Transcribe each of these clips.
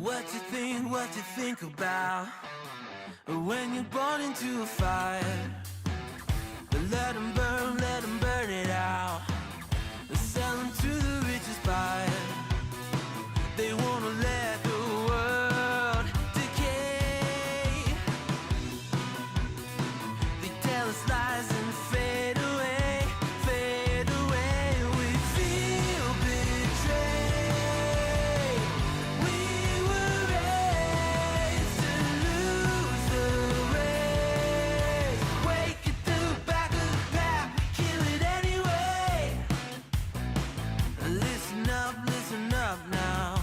What you think about when you're born into a fire? Let them burn it out. Sell them to the richest buyer. They wanna let the world decay. They tell us lies and fade away, fade away. We feel betrayed. We were raised to lose the race. Wake at the back of the pack, kill it anyway. Listen up now,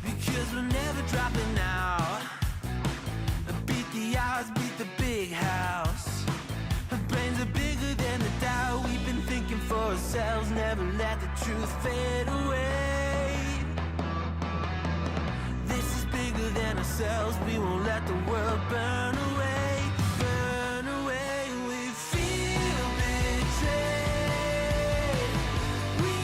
because we're never dropping out. Beat the odds, beat the big house. Our brains are bigger than the doubt. We've been thinking for ourselves, never let the truth fade away. This is bigger than ourselves, we won't let the world burn away, burn away. We feel betrayed. We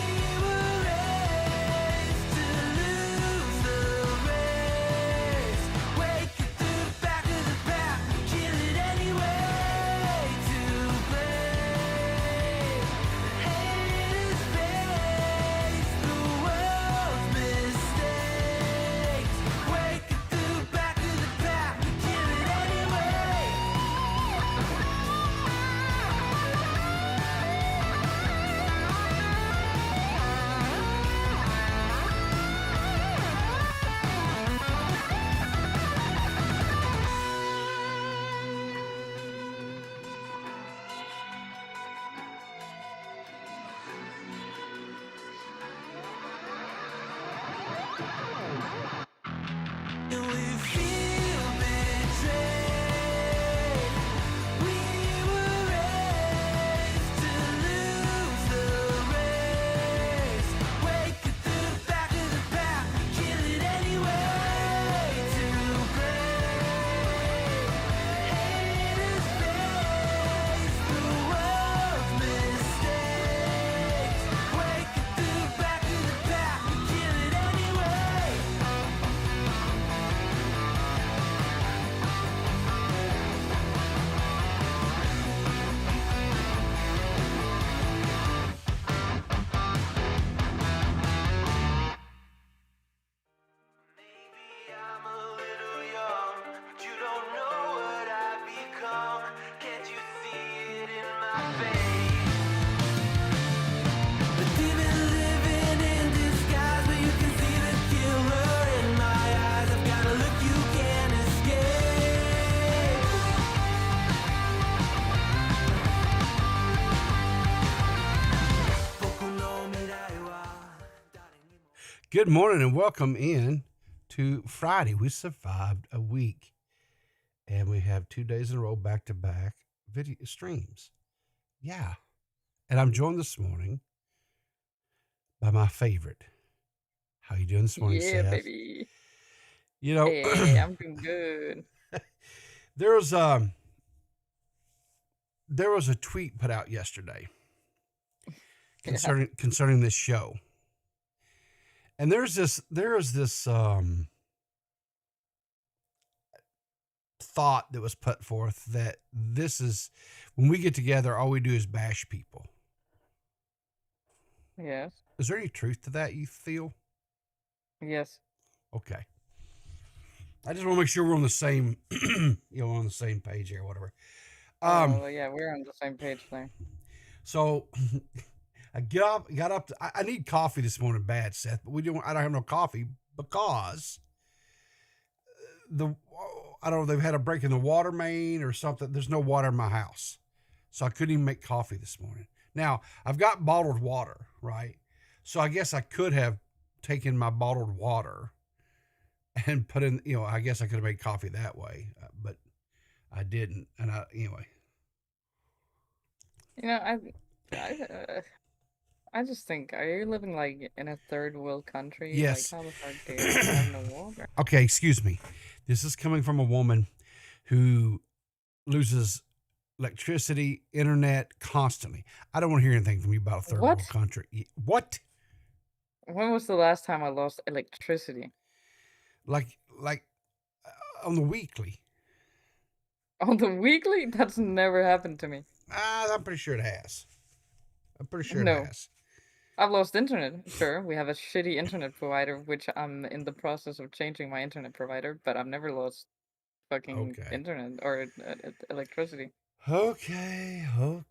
were raised to lose the race. Wake at the back of the pack, kill it anyway. To blame, haters face the world's mistakes. Wake at the back of the pack, kill it anyway. And we feel betrayed. We were raised to lose the race. Wake at the back of the pack, kill it anyway. To blame, haters face the world's mistakes. Wake at the back of the pack, kill it anyway. Maybe I'm a little young, but you don't know what I've become. Can't you see it in my face? But even living in disguise, but you can see the killer in my eyes. I've got a look you can't escape. Poco no mira igual. Good morning and welcome in to Friday. We survived a week and we have 2 days in a row back to back video streams. Yeah. And I'm joined this morning by my favorite. How you doing this morning, Yeah, Seth? baby. You know, Hey, I'm doing good. there was a tweet put out yesterday concerning this show. And there is this thought that was put forth that this is when we get together, all we do is bash people. Yes. Is there any truth to that, you feel? Yes. Okay. I just want to make sure we're on the same, on the same page here, whatever. Oh, yeah, we're on the same page there. So I got up. I need coffee this morning, bad, Seth, but I don't have no coffee because I don't know, they've had a break in the water main or something. There's no water in my house, so I couldn't even make coffee this morning. Now I've got bottled water, right? So I guess I could have taken my bottled water and put in, I guess I could have made coffee that way, but I didn't. And anyway. I just think, are you living like in a third world country? Yes. Like, how the fuck do you have no water? Okay, excuse me. This is coming from a woman who loses electricity, internet constantly. I don't want to hear anything from you about a third world country. What? When was the last time I lost electricity? Like on the weekly. On the weekly? That's never happened to me. I'm pretty sure it has. I'm pretty sure it No. has. I've lost internet. Sure, we have a shitty internet provider, which I'm in the process of changing my internet provider, but I've never lost fucking Okay. internet or electricity. Okay. Fine.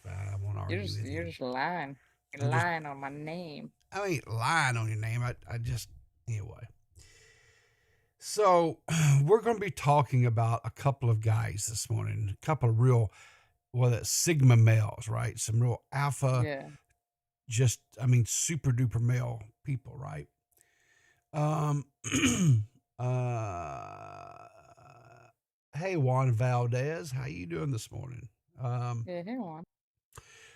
I won't argue with You're you. just lying. You're I'm just, lying on my name. I ain't lying on your name. I just, anyway. So, we're going to be talking about a couple of guys this morning, a couple of real, well, that's Sigma males, right? Some real alpha, Yeah. just, I mean, super duper male people, right? Um, uh, hey, Juan Valdez, how you doing this morning? Yeah, hang on.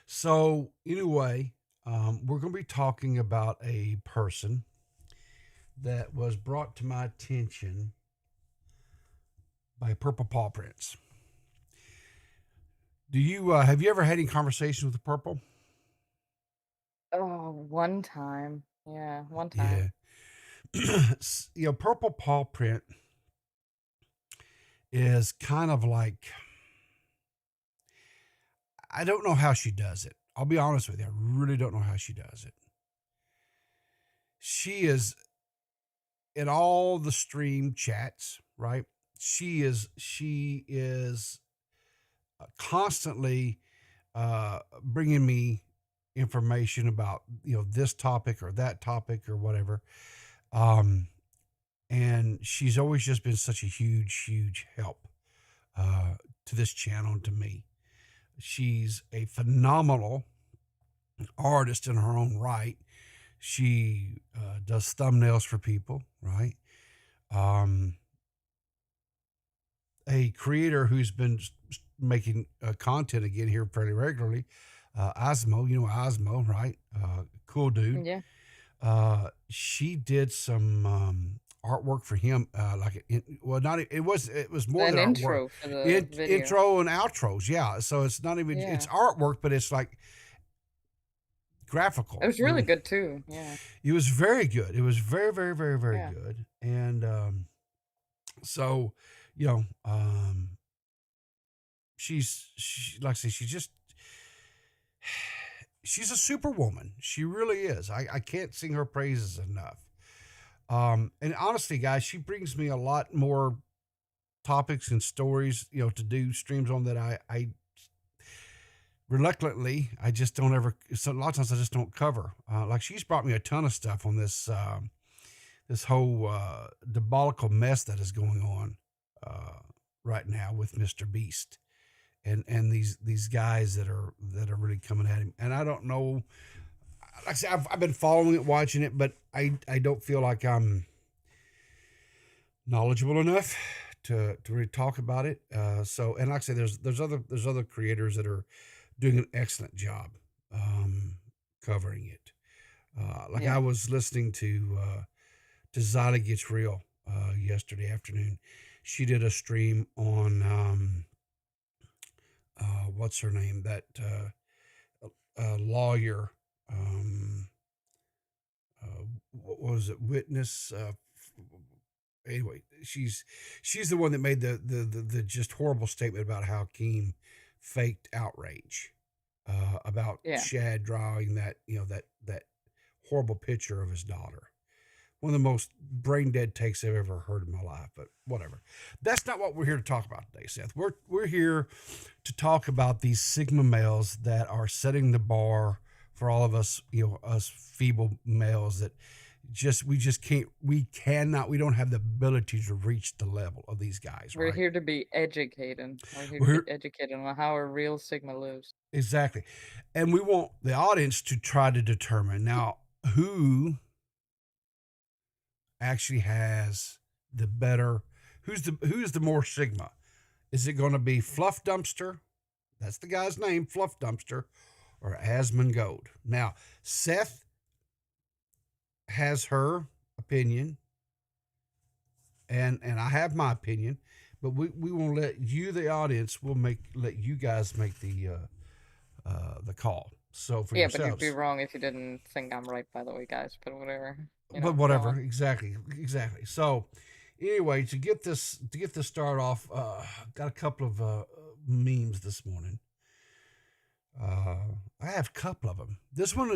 So anyway, we're going to be talking about a person that was brought to my attention by Purple Paw Prints. Do you have you ever had any conversations with the Purple? Oh, one time. Yeah, one time. Yeah. Purple Paw Print is kind of like, I don't know how she does it. I'll be honest with you. I really don't know how she does it. She is in all the stream chats, right? She is constantly bringing me information about this topic or that topic or whatever. And she's always just been such a huge help to this channel and to me. She's a phenomenal artist in her own right. She does thumbnails for people, right? A creator who's been making content again here fairly regularly, Osmo, Osmo, right? Cool dude. Yeah. She did some artwork for him, it was more An than artwork. intro for the video. Intro and outros, yeah. So it's not even it's Yeah. artwork, but it's like graphical. It was really good too. Yeah. It was very good. It was very Yeah. good. And so, you know, like I say, she's a superwoman. She really is. I can't sing her praises enough. And honestly, guys, she brings me a lot more topics and stories, to do streams on that I reluctantly, I just don't ever, so a lot of times I just don't cover. Like she's brought me a ton of stuff on this whole diabolical mess that is going on right now with Mr. Beast and these guys that are really coming at him. And I don't know, like I said, I've been following it, watching it, but I don't feel like I'm knowledgeable enough to really talk about it. So, and like I say, there's other creators that are doing an excellent job covering it. I was listening to Zyla Gets Real yesterday afternoon. She did a stream on what's her name? That lawyer. What was it? Witness. Anyway, she's the one that made the just horrible statement about how Keem faked outrage about Shad drawing that that horrible picture of his daughter. One of the most brain dead takes I've ever heard in my life, but whatever. That's not what we're here to talk about today, Seth. We're here to talk about these Sigma males that are setting the bar for all of us, us feeble males that we don't have the ability to reach the level of these guys. We're right? here to be educated. We're here to be educated on how a real Sigma lives. Exactly. And we want the audience to try to determine now who actually has the better, who's the more Sigma. Is it going to be Fluffdumpster? That's the guy's name, Fluffdumpster, or Asmongold. Now, Seth has her opinion, and I have my opinion, but we won't let you, the audience, let you guys make the call. So for Yeah, but you'd be yourselves. wrong if you didn't think I'm right, by the way, guys. But whatever. But Go whatever, on. exactly. So anyway, to get this started off, got a couple of memes this morning. I have a couple of them. This one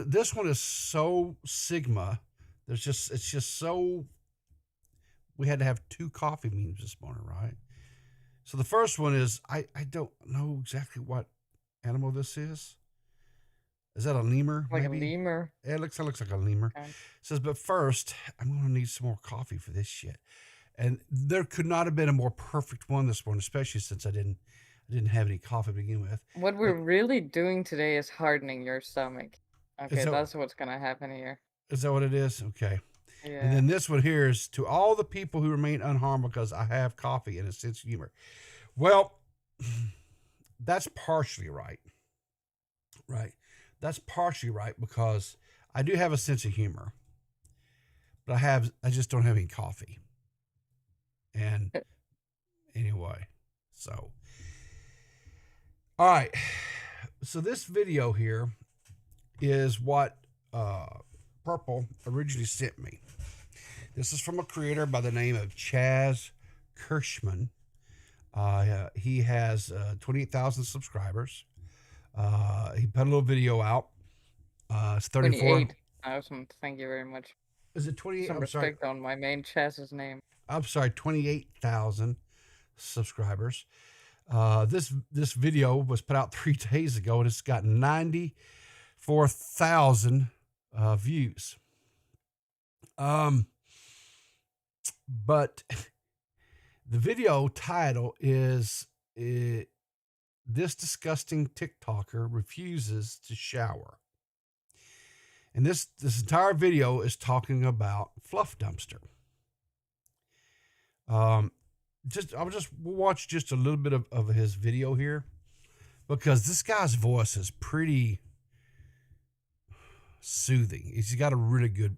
is so Sigma. It's just so. We had to have 2 coffee memes this morning, right? So the first one is I don't know exactly what animal this is. Is that a lemur? Like a Maybe. lemur. Yeah, it looks like a lemur. Okay. It says, but first, I'm gonna need some more coffee for this shit. And there could not have been a more perfect one this morning, especially since I didn't have any coffee to begin with. What we're really doing today is hardening your stomach. Is Okay, that that's what's gonna happen here. what it is? Okay. And Yeah. then this one here is to all the people who remain unharmed because I have coffee and a sense of humor. Well, that's partially right. Right. That's partially right because I do have a sense of humor, but I just don't have any coffee. And anyway, so all right. So this video here is what Purple originally sent me. This is from a creator by the name of Chaz Kirschman. He has 28,000 subscribers. He put a little video out. It's 34. 28. Awesome. Thank you very much. Is it 28? Some I'm sorry. respect on my main Chaz's name. I'm sorry, 28,000 subscribers. This video was put out 3 days ago, and it's got 94,000 views. But the video title is "This Disgusting TikToker Refuses to Shower," and this entire video is talking about Fluffdumpster. I'll just watch just a little bit of his video here because this guy's voice is pretty soothing. He's got a really good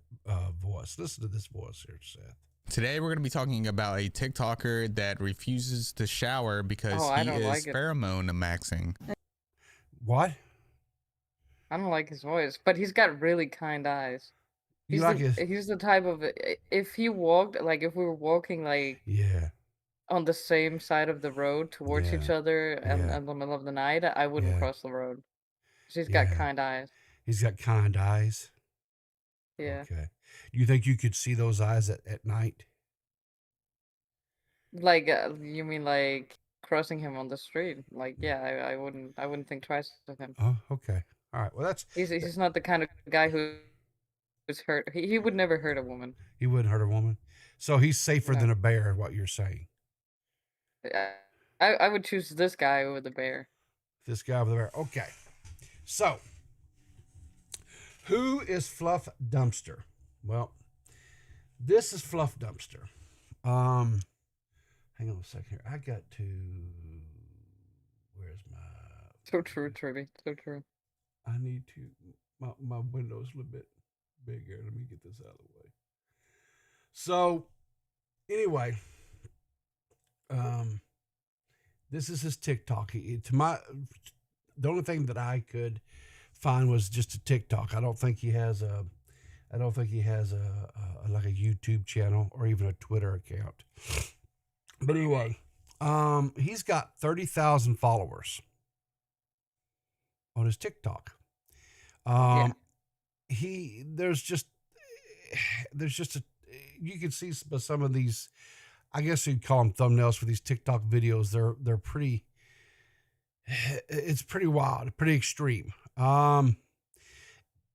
voice. Listen to this voice here, Seth. Today we're going to be talking about a TikToker that refuses to shower because I he don't is like it. pheromone maxing. What? I don't like his voice, but he's got really kind eyes. You like his? He's the type of if he walked like if we were walking like Yeah. on the same side of the road towards each Yeah. other and Yeah. in the middle of the night, I wouldn't Yeah. cross the road. 'Cause he's got Yeah. kind eyes. He's got kind eyes. Yeah. Okay. Do you think you could see those eyes at night? Like you mean like crossing him on the street? Like yeah, I wouldn't think twice of him. Oh, okay. All right. Well, that's He's not the kind of guy who's hurt. He would never hurt a woman. he wouldn't hurt a woman. So he's safer No. than a bear, what you're saying. I would choose this guy over the bear. This guy over there. Okay. So, who is Fluffdumpster? Well, this is Fluffdumpster. Hang on a second here. I got to. Where's my? So true, Trudy. So true. I need to. My window's a little bit bigger. Let me get this out of the way. So, anyway, this is his TikTok. The only thing that I could find was just a TikTok. I don't think he has a like a YouTube channel or even a Twitter account. But anyway, he's got 30,000 followers on his TikTok. There's just you can see some of these, I guess you'd call them thumbnails for these TikTok videos. They're pretty, it's pretty wild, pretty extreme.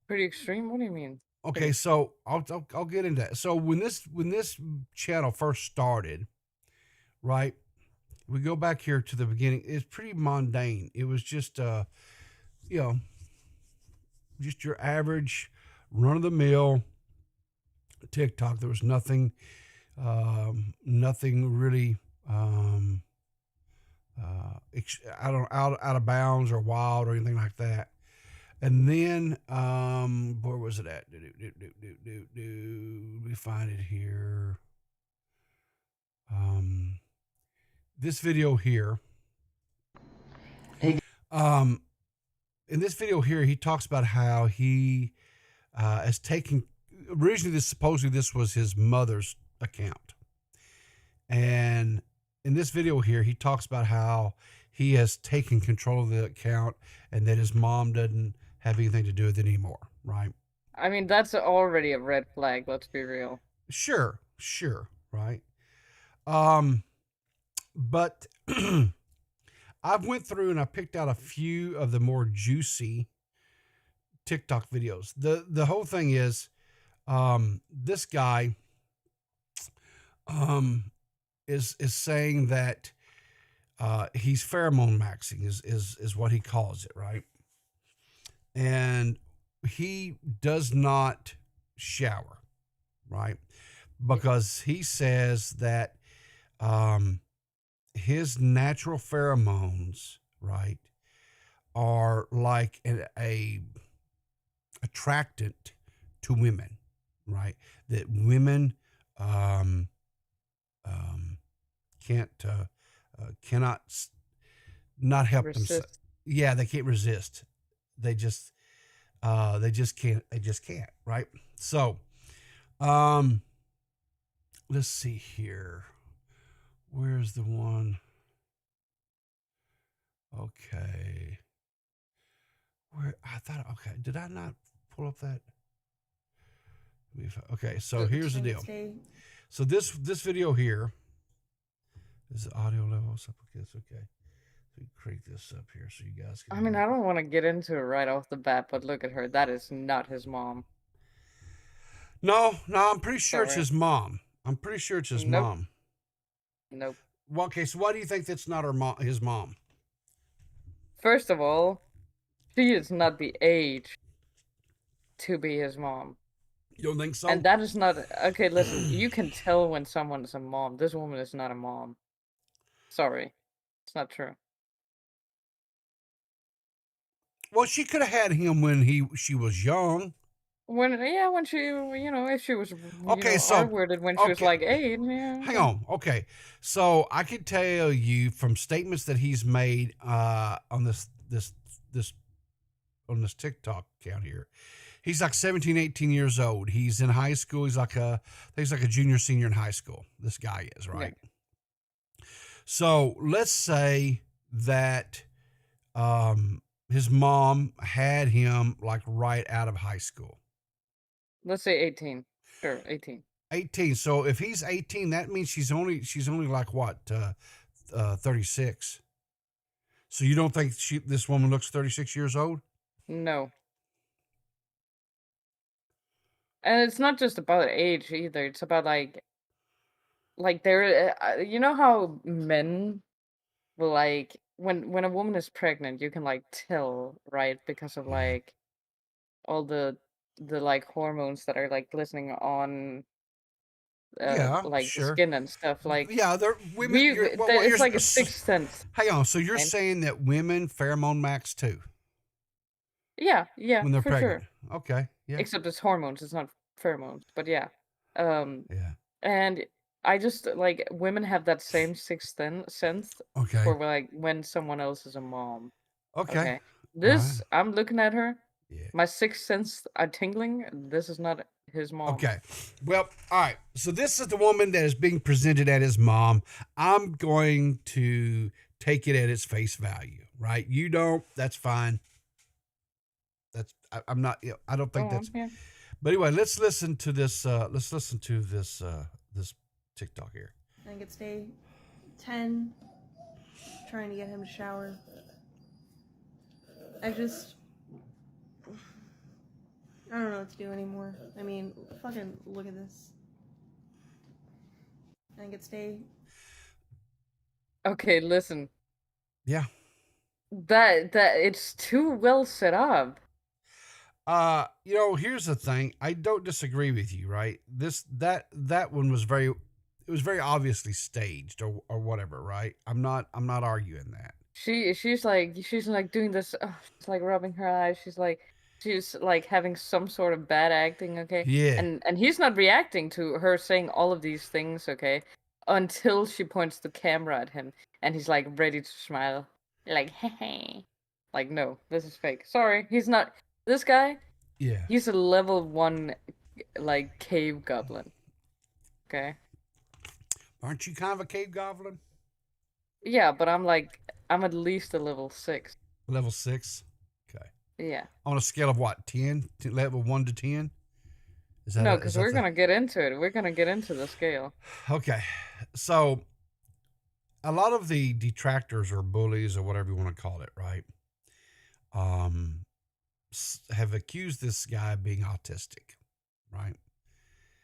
Pretty extreme? What do you mean? Okay, so I'll get into that. So when this channel first started, right? We go back here to the beginning. It's pretty mundane. It was just just your average run of the mill TikTok. There was nothing really out of bounds or wild or anything like that. And then where was it at? Let me find it here. This video here. Hey. in this video here, he talks about how he has taken. Originally, supposedly this was his mother's account, and in this video here, he talks about how he has taken control of the account and that his mom doesn't have anything to do with it anymore, right? I mean, that's already a red flag, let's be real. Sure, right? But I've went through and I picked out a few of the more juicy TikTok videos. The whole thing is, this guy is saying that he's pheromone maxing is what he calls it, right? And he does not shower, right? Because he says that his natural pheromones, right, are like a attractant to women, right? That women cannot not help themselves. Yeah, they can't resist. They just can't. They just can't. Right. So, let's see here. Where's the one? Okay. Where I thought. Okay, did I not pull up that? Okay, so here's the deal. So this video here is the audio level. Okay, it's okay. So you crank this up here so you guys can. I mean, I don't want to get into it right off the bat, but look at her. That is not his mom. No, I'm pretty sure it's his mom. I'm pretty sure it's his mom. Nope. Well, okay, so why do you think that's not his mom? First of all, she is not the age to be his mom. You don't think so? And that is not... Okay, listen, you can tell when someone is a mom. This woman is not a mom. Sorry. It's not true. Well, she could have had him when she was young. When she, if she was, okay, so R-worded when she was like 8, yeah. Hang on, okay. So I could tell you from statements that he's made on this TikTok account here. He's like 17, 18 years old. He's in high school. He's like a junior, senior in high school. This guy is, right? Yeah. So let's say that his mom had him like right out of high school. Let's say 18. Sure, 18. 18. So if he's 18, that means she's only like what, 36. So you don't think this woman looks 36 years old? No. And it's not just about age either. It's about like there, you know how men will like when a woman is pregnant, you can like tell, right? Because of like all the like hormones that are like glistening on like sure. the skin and stuff. Like they're women. It's like a sixth sense. Hang on, so you're saying that women pheromone max too? Yeah, when they're for pregnant. Sure. Okay, yeah. Except it's hormones, it's not pheromones. But yeah, yeah. And I just like women have that same sixth sense. Okay. For like when someone else is a mom. Okay. This I'm looking at her. Yeah. My sixth sense are tingling. This is not his mom. Okay. Well, all right. So this is the woman that is being presented as his mom. I'm going to take it at its face value, right? You don't. That's fine. I'm not. I don't think that's. Yeah. But anyway, let's listen to this. This TikTok here. I think it's day 10. Trying to get him to shower. I don't know what to do anymore. I mean, fucking look at this. I think it's day. Okay, listen. Yeah. That it's too well set up. Here's the thing. I don't disagree with you, right? That one was very obviously staged or whatever, right? I'm not arguing that. She's like doing this, she's like rubbing her eyes. She's like having some sort of bad acting, okay? Yeah. And he's not reacting to her saying all of these things, okay? Until she points the camera at him and he's like ready to smile. Like, hey. Like, no, this is fake. Sorry, he's not. This guy, Yeah. he's a level 1, like, cave goblin. Okay? Aren't you kind of a cave goblin? Yeah, but I'm at least a level 6. Level 6. Okay. Yeah. On a scale of what? 10? Level 1 to 10? Is that No, is because that we're the... gonna get into it. We're gonna get into the scale. Okay. So a lot of the detractors or bullies or whatever you want to call it, right? Have accused this guy of being autistic, right?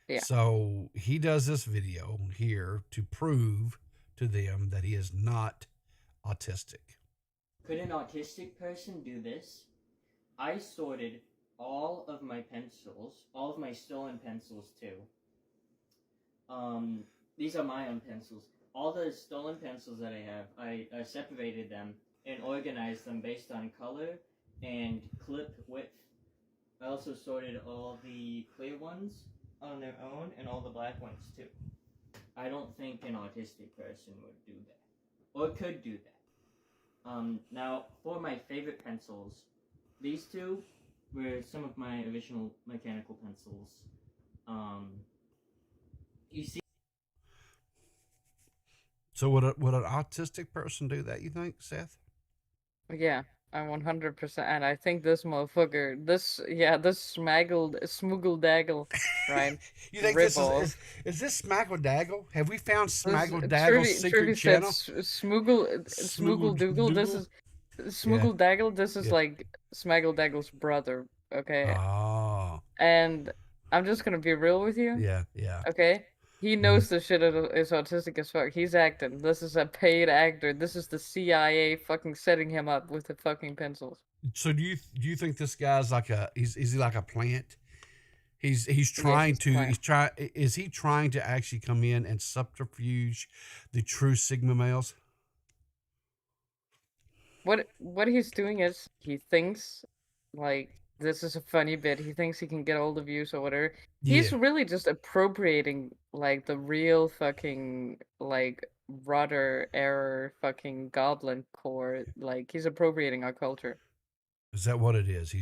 Yeah. So he does this video here to prove to them that he is not autistic. Could an autistic person do this? I sorted all of my pencils, all of my stolen pencils too. These are my own pencils. All the stolen pencils that I have, I separated them and organized them based on color and clip width. I also sorted all the clear ones on their own and all the black ones too. I don't think an autistic person would do that. Or could do that. Now, for my favorite pencils, these two were some of my original mechanical pencils. You see, So would an autistic person do that, you think, Seth? Yeah, I'm 100%. And I think this motherfucker, this smuggle daggle, right? You think Ribble. is this Smackle-Daggle? Have we found This Smackle-Daggle's secret Trudy said channel? Smoogle Doogle. This is Smoogle Daggle. This is Yeah. like Smaggle Daggle's brother. Okay, Oh, and I'm just gonna be real with you. yeah. Okay, he knows the shit is autistic as fuck. He's acting. This is a paid actor. This is the CIA fucking setting him up with the fucking pencils. So do you think this guy's like is he like a plant? He's trying is he trying to actually come in and subterfuge the true Sigma males? What he's doing is he thinks like this is a funny bit. He thinks he can get all the views or whatever. He's Yeah. really just appropriating like the real fucking like rudder error fucking goblin core. Like he's appropriating our culture. Is that what it is? So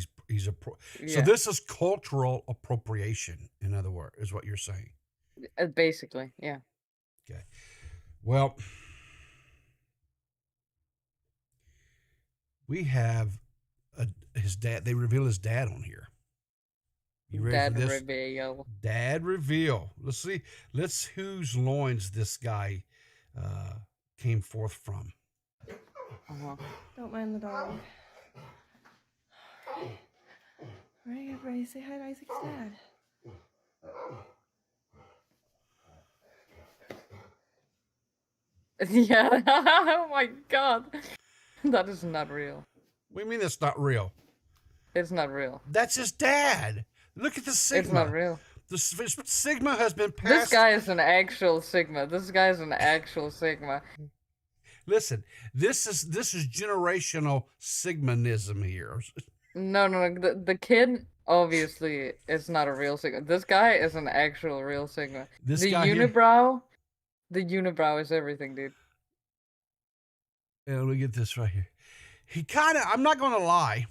Yeah, this is cultural appropriation, in other words, is what you're saying. basically, yeah. Okay. Well, we have his dad. They reveal his dad on here. You ready Dad for this? reveal. Dad reveal. Let's see. Let's whose loins this guy came forth from. Uh-huh. Don't mind the dog. Alright, everybody say hi to Isaac's dad. Yeah. Oh my god. That is not real. What do you mean that's not real? It's not real. That's his dad. Look at the Sigma. It's not real. The Sigma has been passed. This guy is an actual Sigma. This guy is an actual Sigma. Listen, this is generational Sigmanism here. No. The kid obviously is not a real Sigma. This guy is an actual real Sigma. This The guy here. unibrow, the unibrow is everything, dude. Yeah, let me get this right here. He kind of, I'm not going to lie.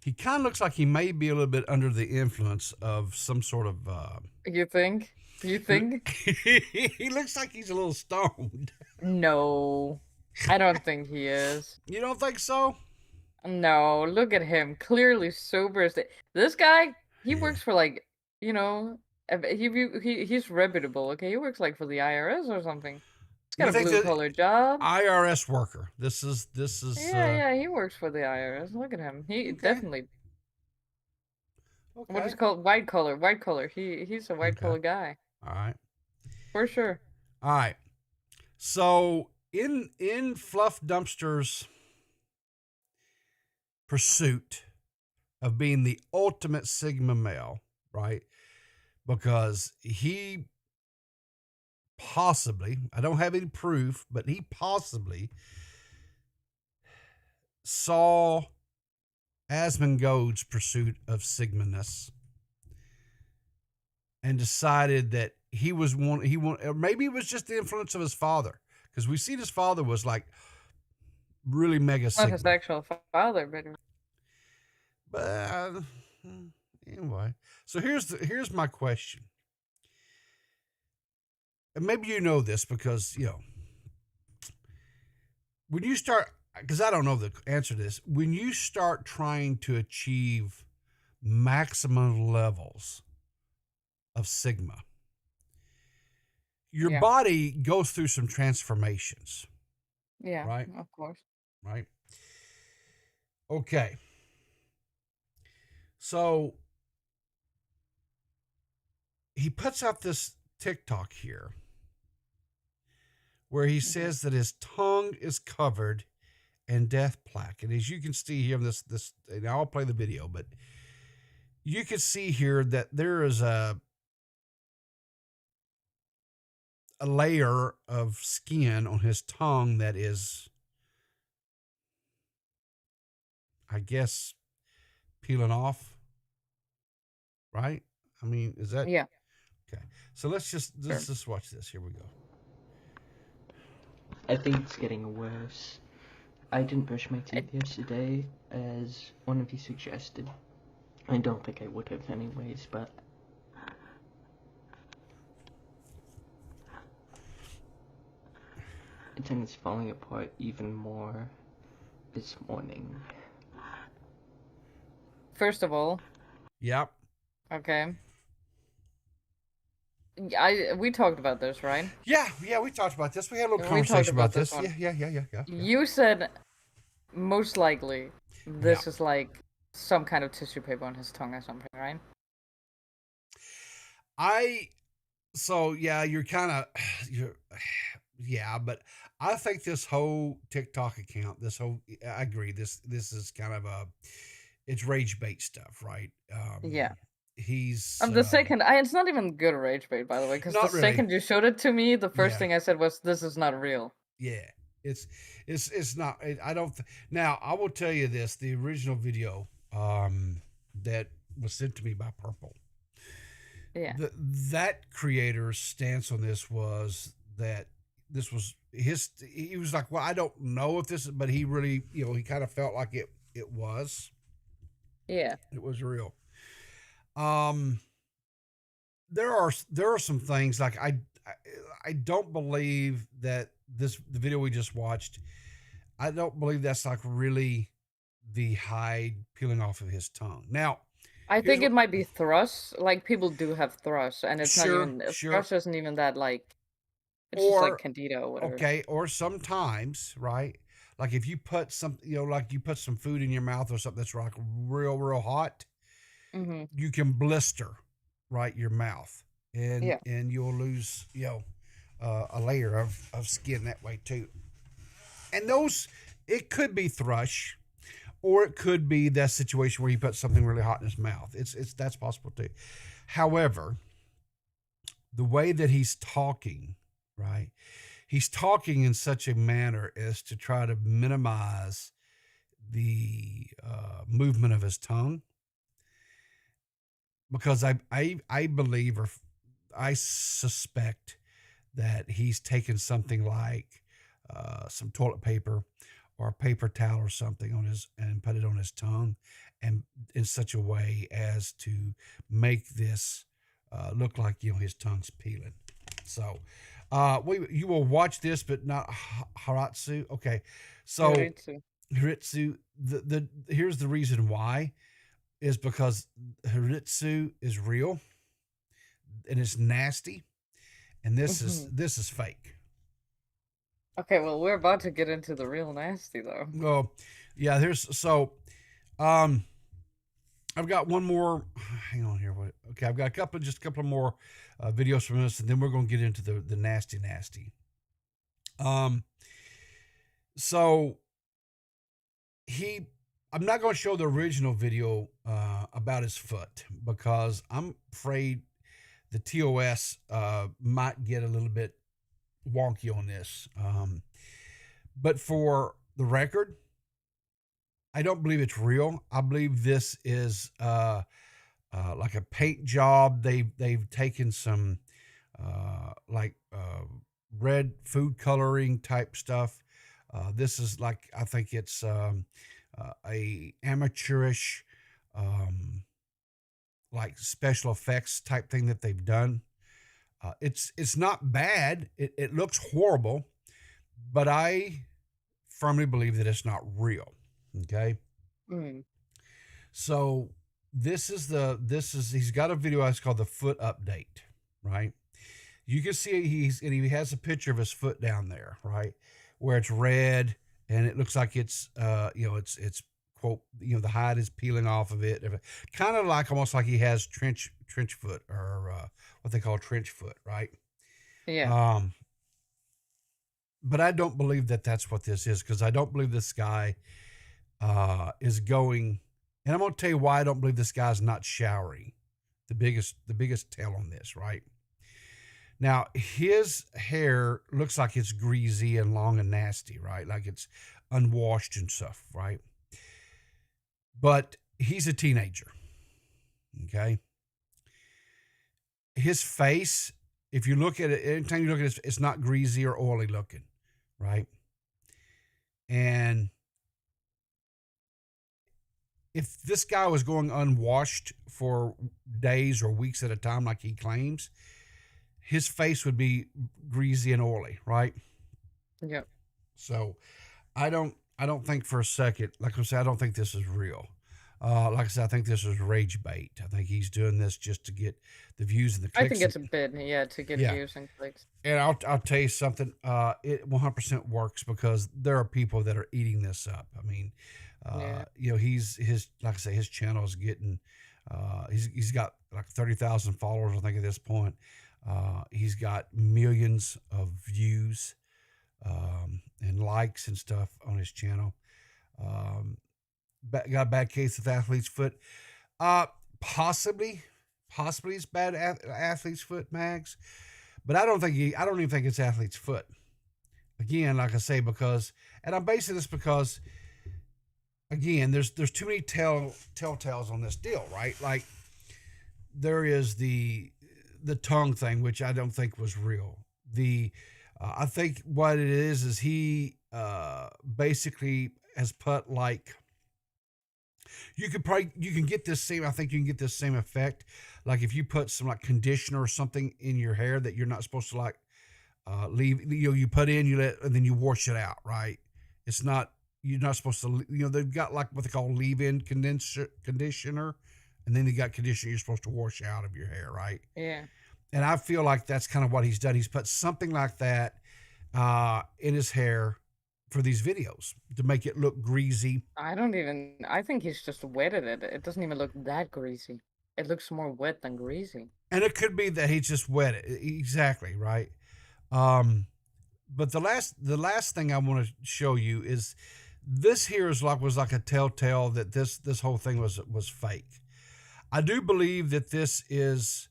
He kind of looks like he may be a little bit under the influence of some sort of. You think? You think? He looks like he's a little stoned. No, I don't think he is. You don't think so? No, look at him. Clearly sober as this guy. He Yeah. works for like, you know, he's reputable. Okay, he works like for the IRS or something. He's got You a think blue that- collar job. IRS worker. This is. Yeah, he works for the IRS. Look at him. He Okay. definitely. Okay. What is it called? White collar. White collar. He's a white Okay. collar guy All right. for sure. All right. So in Fluffdumpster's pursuit of being the ultimate Sigma male, right? Because he possibly, I don't have any proof, but he possibly saw Asmongold's pursuit of Sigmaness and decided that he was or maybe it was just the influence of his father, because we see his father was like really mega Not sigma. his actual father, but But anyway, so here's my question, and maybe you know this because when you start, because I don't know the answer to this, when you start trying to achieve maximum levels of sigma, your Yeah. body goes through some transformations, yeah, right? of course. Right? Okay. So he puts out this TikTok here where he says that his tongue is covered in death plaque. And as you can see here, this, and I'll play the video, but you can see here that there is a layer of skin on his tongue that is, I guess, peeling off, right? I mean, is that Yeah. okay? So let's just watch this. Here we go. I think it's getting worse. I didn't brush my teeth yesterday, as one of you suggested. I don't think I would have anyways, but... I think it's falling apart even more this morning. First of all, Yep. okay. We talked about this, right? Yeah, we talked about this. We had a little We conversation talked about about this this. one. Yeah. You said most likely this is like some kind of tissue paper on his tongue or something, right? You're kind of, but I think this whole TikTok account, I agree. This is kind of it's rage bait stuff, right? Yeah. He's The second, it's not even good rage bait, by the way, because the Not really. second you showed it to me, the first Yeah. thing I said was, "This is not real." yeah, it's not. I don't. Now I will tell you this: the original video that was sent to me by Purple. Yeah. That creator's stance on this was that this was his. He was like, "Well, I don't know if this," but he really, he kind of felt like it was. Yeah. It was real. There are some things like I don't believe that the video we just watched. I don't believe that's like really the hide peeling off of his tongue. Now, I think it might be thrush. Like, people do have thrush, and it's not even thrush isn't even that like it's just like candida or whatever. Okay, or sometimes, right? Like if you put something, like you put some food in your mouth or something that's like real hot, you can blister, right, your mouth, and you'll lose, a layer of skin that way too. And it could be thrush, or it could be that situation where you put something really hot in his mouth. That's possible too. However, the way that he's talking, right? He's talking in such a manner as to try to minimize the movement of his tongue, because I believe, or I suspect, that he's taken something like some toilet paper or a paper towel or something and put it on his tongue, and in such a way as to make this look like his tongue's peeling. So you will watch this, but not Haratsu. Okay, so Haritsu. Here's the reason why, is because Haritsu is real and it's nasty, and this is fake. Okay, well, we're about to get into the real nasty, though. Well, yeah, I've got one more. Hang on here. Okay, I've got a couple more videos from this, and then we're going to get into the nasty. So I'm not going to show the original video about his foot, because I'm afraid the TOS might get a little bit wonky on this. But for the record, I don't believe it's real. I believe this is like a paint job. They've taken some red food coloring type stuff, This is like, I think it's a amateurish, like special effects type thing that they've done. It's not bad. It looks horrible, but I firmly believe that it's not real. Okay. Mm. So he's got a video it's called the foot update, right? You can see he has a picture of his foot down there, right? Where it's red and it looks like it's it's quote, the hide is peeling off of it. Kind of like almost like he has trench foot, or what they call trench foot, right? Yeah. But I don't believe that that's what this is, because I don't believe this guy is going, and I'm going to tell you why I don't believe this guy's not showering. The biggest tell on this, right? Now, his hair looks like it's greasy and long and nasty, right? Like it's unwashed and stuff, right? But he's a teenager, okay? His face, if you look at it, anytime you look at it, it's not greasy or oily looking, right? And if this guy was going unwashed for days or weeks at a time, like he claims, his face would be greasy and oily, right? Yep. So I don't think for a second, like I said, I don't think this is real. Like I said, I think this is rage bait. I think he's doing this just to get the views and the clicks. I think it's a bit, to get views and clicks. And I'll tell you something. It 100% works, because there are people that are eating this up. I mean, like I say, his channel is getting. He's got like 30,000 followers, I think, at this point. He's got millions of views and likes and stuff on his channel. Got a bad case of athlete's foot. Possibly it's bad athlete's foot, Mags. But I don't even think it's athlete's foot. Again, like I say, and I'm basing this because, again, there's too many telltales on this deal, right? Like, there is the tongue thing, which I don't think was real. I think what it is he basically has put, like, you can get this same, I think you can get this same effect, like if you put some like conditioner or something in your hair that you're not supposed to, like, leave, you put in, and then you wash it out, right? You're not supposed to, they've got like what they call leave-in conditioner, and then they got conditioner you're supposed to wash out of your hair, right? Yeah. And I feel like that's kind of what he's done. He's put something like that in his hair for these videos to make it look greasy. I think he's just wetted it. It doesn't even look that greasy. It looks more wet than greasy. And it could be that he just wet it. Exactly, right? But the last thing I want to show you is this here was like a telltale that this whole thing was fake. I do believe that this is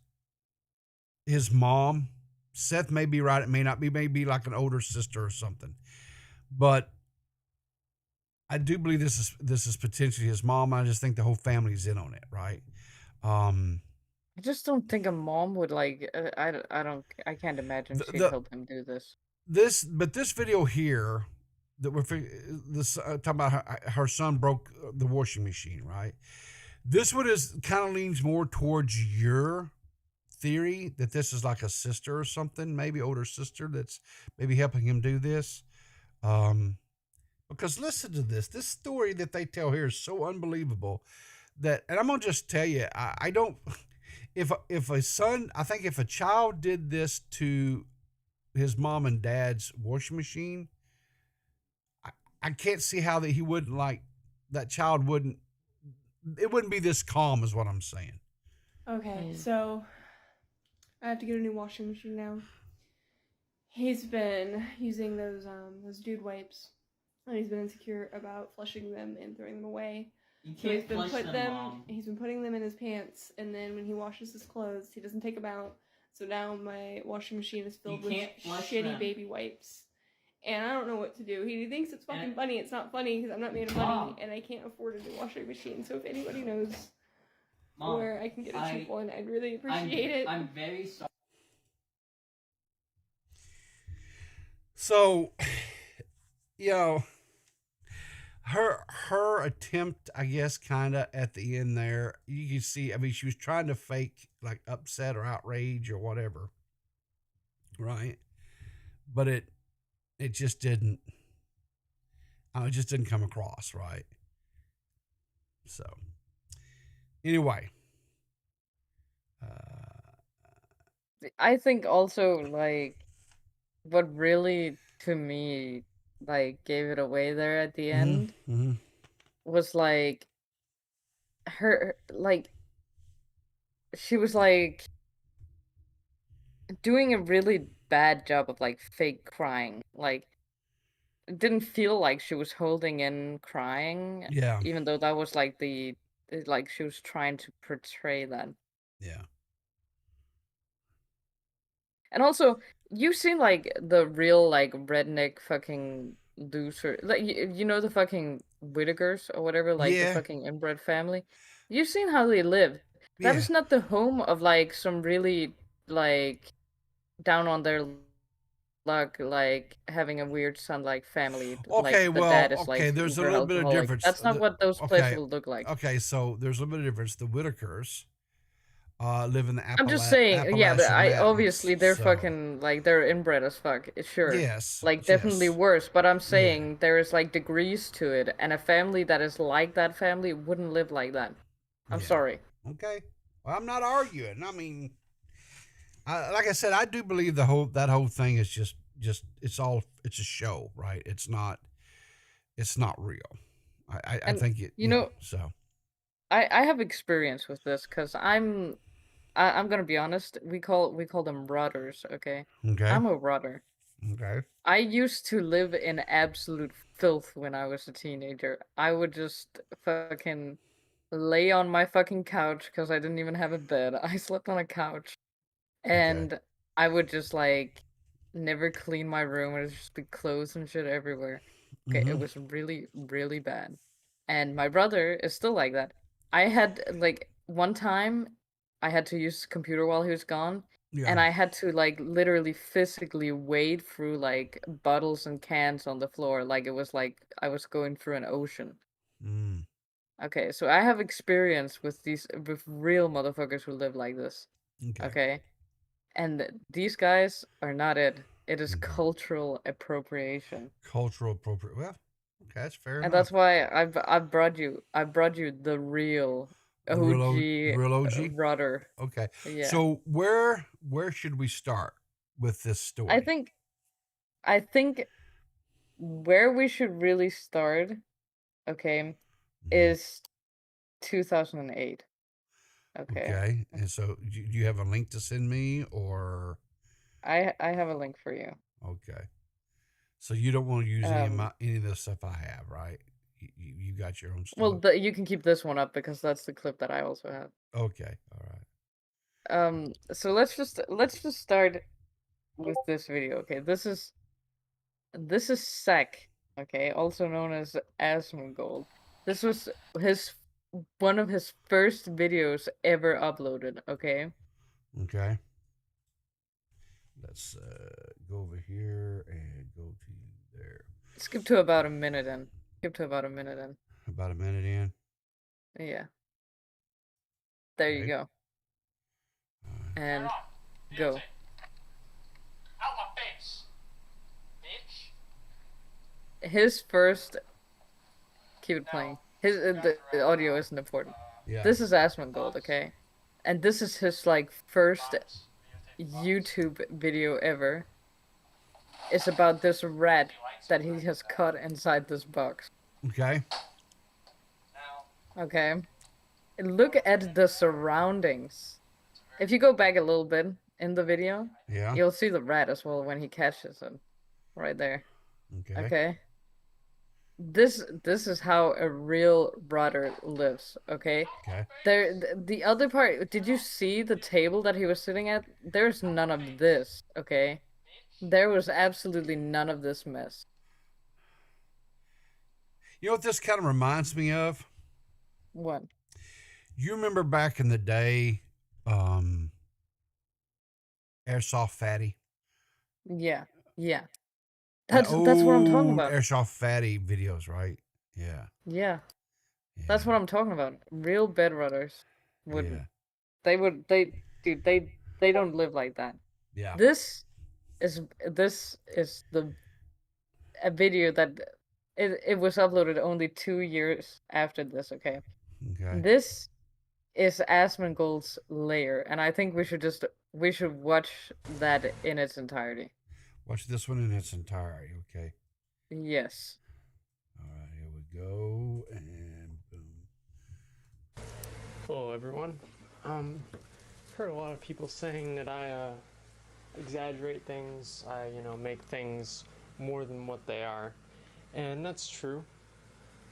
his mom. Seth may be right. It may not be. Maybe like an older sister or something. But I do believe this is potentially his mom. I just think the whole family's in on it, right? I just don't think a mom would, like. I can't imagine she'd help him do this. This video here that we're talking about, her son broke the washing machine, right? This one kind of leans more towards your theory that this is like a sister or something, maybe older sister that's maybe helping him do this. Because listen to this story that they tell here is so unbelievable and I'm gonna just tell you, I don't. If a child did this to his mom and dad's washing machine, I can't see how that he wouldn't, like, that child wouldn't. It wouldn't be this calm, is what I'm saying. Okay, so I have to get a new washing machine now. He's been using those dude wipes, and he's been insecure about flushing them and throwing them away. You can't flush them, Mom. He's been putting them in his pants, and then when he washes his clothes, he doesn't take them out. So now my washing machine is filled with shitty baby wipes. And I don't know what to do. He thinks it's fucking funny. It's not funny because I'm not made of money, and I can't afford a new washing machine. So if anybody knows where I can get a cheap one, I'd really appreciate it. I'm very sorry. So you know, her attempt, I guess, kind of at the end there, you can see. I mean, she was trying to fake like upset or outrage or whatever, right? But it just didn't. It just didn't come across right. So anyway, I think also like what really to me like gave it away there at the mm-hmm, end mm-hmm, was like her like she was like doing a really bad job of like fake crying. Like it didn't feel like she was holding in crying, yeah, even though that was like like she was trying to portray that. yeah. And also, you've seen like the real like redneck fucking loser, like you know the fucking Whitakers or whatever, like the Yeah, fucking inbred family. You've seen how they live. That yeah. is not the home of like some really like down on their luck, like having a weird son like family, like Okay, the well, dad is okay. like There's a uber little bit of alcoholic. difference. That's not what those places Okay, will look like. okay. So there's a little bit of difference. The Whitakers live in the I'm just saying, yeah, but Appalachian I Mountains. obviously they're So fucking like they're inbred as fuck, sure. yes, Like definitely yes, worse, but I'm yeah, saying there is like degrees to it, and a family that is like that family wouldn't live like that. I'm yeah. sorry. Okay. Well, I'm not arguing. I mean, like I said, I do believe that whole thing is just it's a show, right? It's not real. I And think it, you know, so I have experience with this because I'm gonna be honest. We call them rudders, okay? okay, I'm a rudder. okay, I used to live in absolute filth when I was a teenager. I would just fucking lay on my fucking couch because I didn't even have a bed. I slept on a couch okay, and I would just like never clean my room. It would just be clothes and shit everywhere. Okay, it mm-hmm, was really, really bad. And my brother is still like that. I had like one time I had to use computer while he was gone, yeah, and I had to like literally physically wade through like bottles and cans on the floor like it was like I was going through an ocean. mm, Okay, so I have experience with real motherfuckers who live like this. okay, Okay? And these guys are not it. It is okay. cultural appropriation. Cultural appropriate. Well, okay, that's fair And enough. that's why I brought you the real The OG real OG. rudder. Okay, Yeah. so where should we start with this I story? think I think where we should really start, okay, Mhm. is 2008. Okay. Okay, and so do you have a link to send me or I have a link for you. okay? So you don't want to use Um any of the stuff I have, right? You got your own well stuff. you can keep this one up because that's the clip that I also have. Okay, all right. So let's just start with this video. Okay, this is Sek, okay, also known as Asmongold. This was his one of his first videos ever uploaded, okay? Okay, let's go over here and go to there. Skip to about a minute in. Skip to about a minute in. About a minute in. Yeah. There you Okay. go. All right. And go. Out my face, bitch. His first keep it playing. The audio isn't important. Yeah. This is Asmongold, okay? And this is his like first YouTube video ever. It's about this rat that he has caught inside this box. Okay. Okay? Look at the surroundings. If you go back a little bit in the video, Yeah. you'll see the rat as well when he catches it. Right there. Okay. Okay? This is how a real rudder lives, okay? Okay. The other part, did you see the table that he was sitting at? There's none of this, okay? There was absolutely none of this mess. You know what this kind of reminds me of? What? You remember back in the day, Airsoft Fatty? Yeah. Yeah. That's what I'm talking about. Airsoft fatty videos, right? Yeah. Yeah, Yeah. that's what I'm talking about. Real bedrunners would Yeah. dude, they don't live like that. Yeah. This is a video that it was uploaded only 2 years after this. Okay, Okay. this is Asmongold's lair, and I think we should watch that in its entirety. Watch this one in its entirety. Okay. Yes. All right. Here we go. And boom. Hello, everyone. Heard a lot of people saying that I exaggerate things. I, make things more than what they are, and that's true.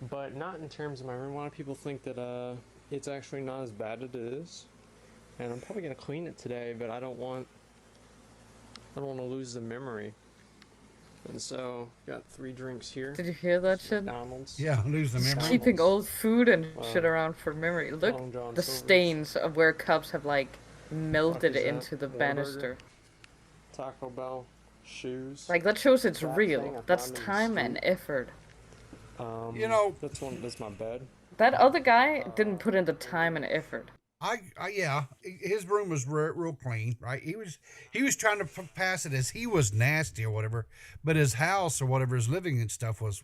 But not in terms of my room. A lot of people think that it's actually not as bad as it is, and I'm probably gonna clean it today. But I don't want to lose the memory. And so, got 3 drinks here. Did you hear that shit? McDonald's. Yeah, lose the Just memory. keeping old food and Wow. shit around for memory. Look, Long John the Silver's. stains of where cups have like melted Fuck is that? into the Whataburger? banister. Taco Bell. Shoes. Like that shows it's That thing I real. That's found in the time and street. effort. That's my bed. That other guy didn't put in the time and effort. Yeah, his room was real clean, right? He was trying to pass it as he was nasty or whatever, but his house or whatever, his living and stuff was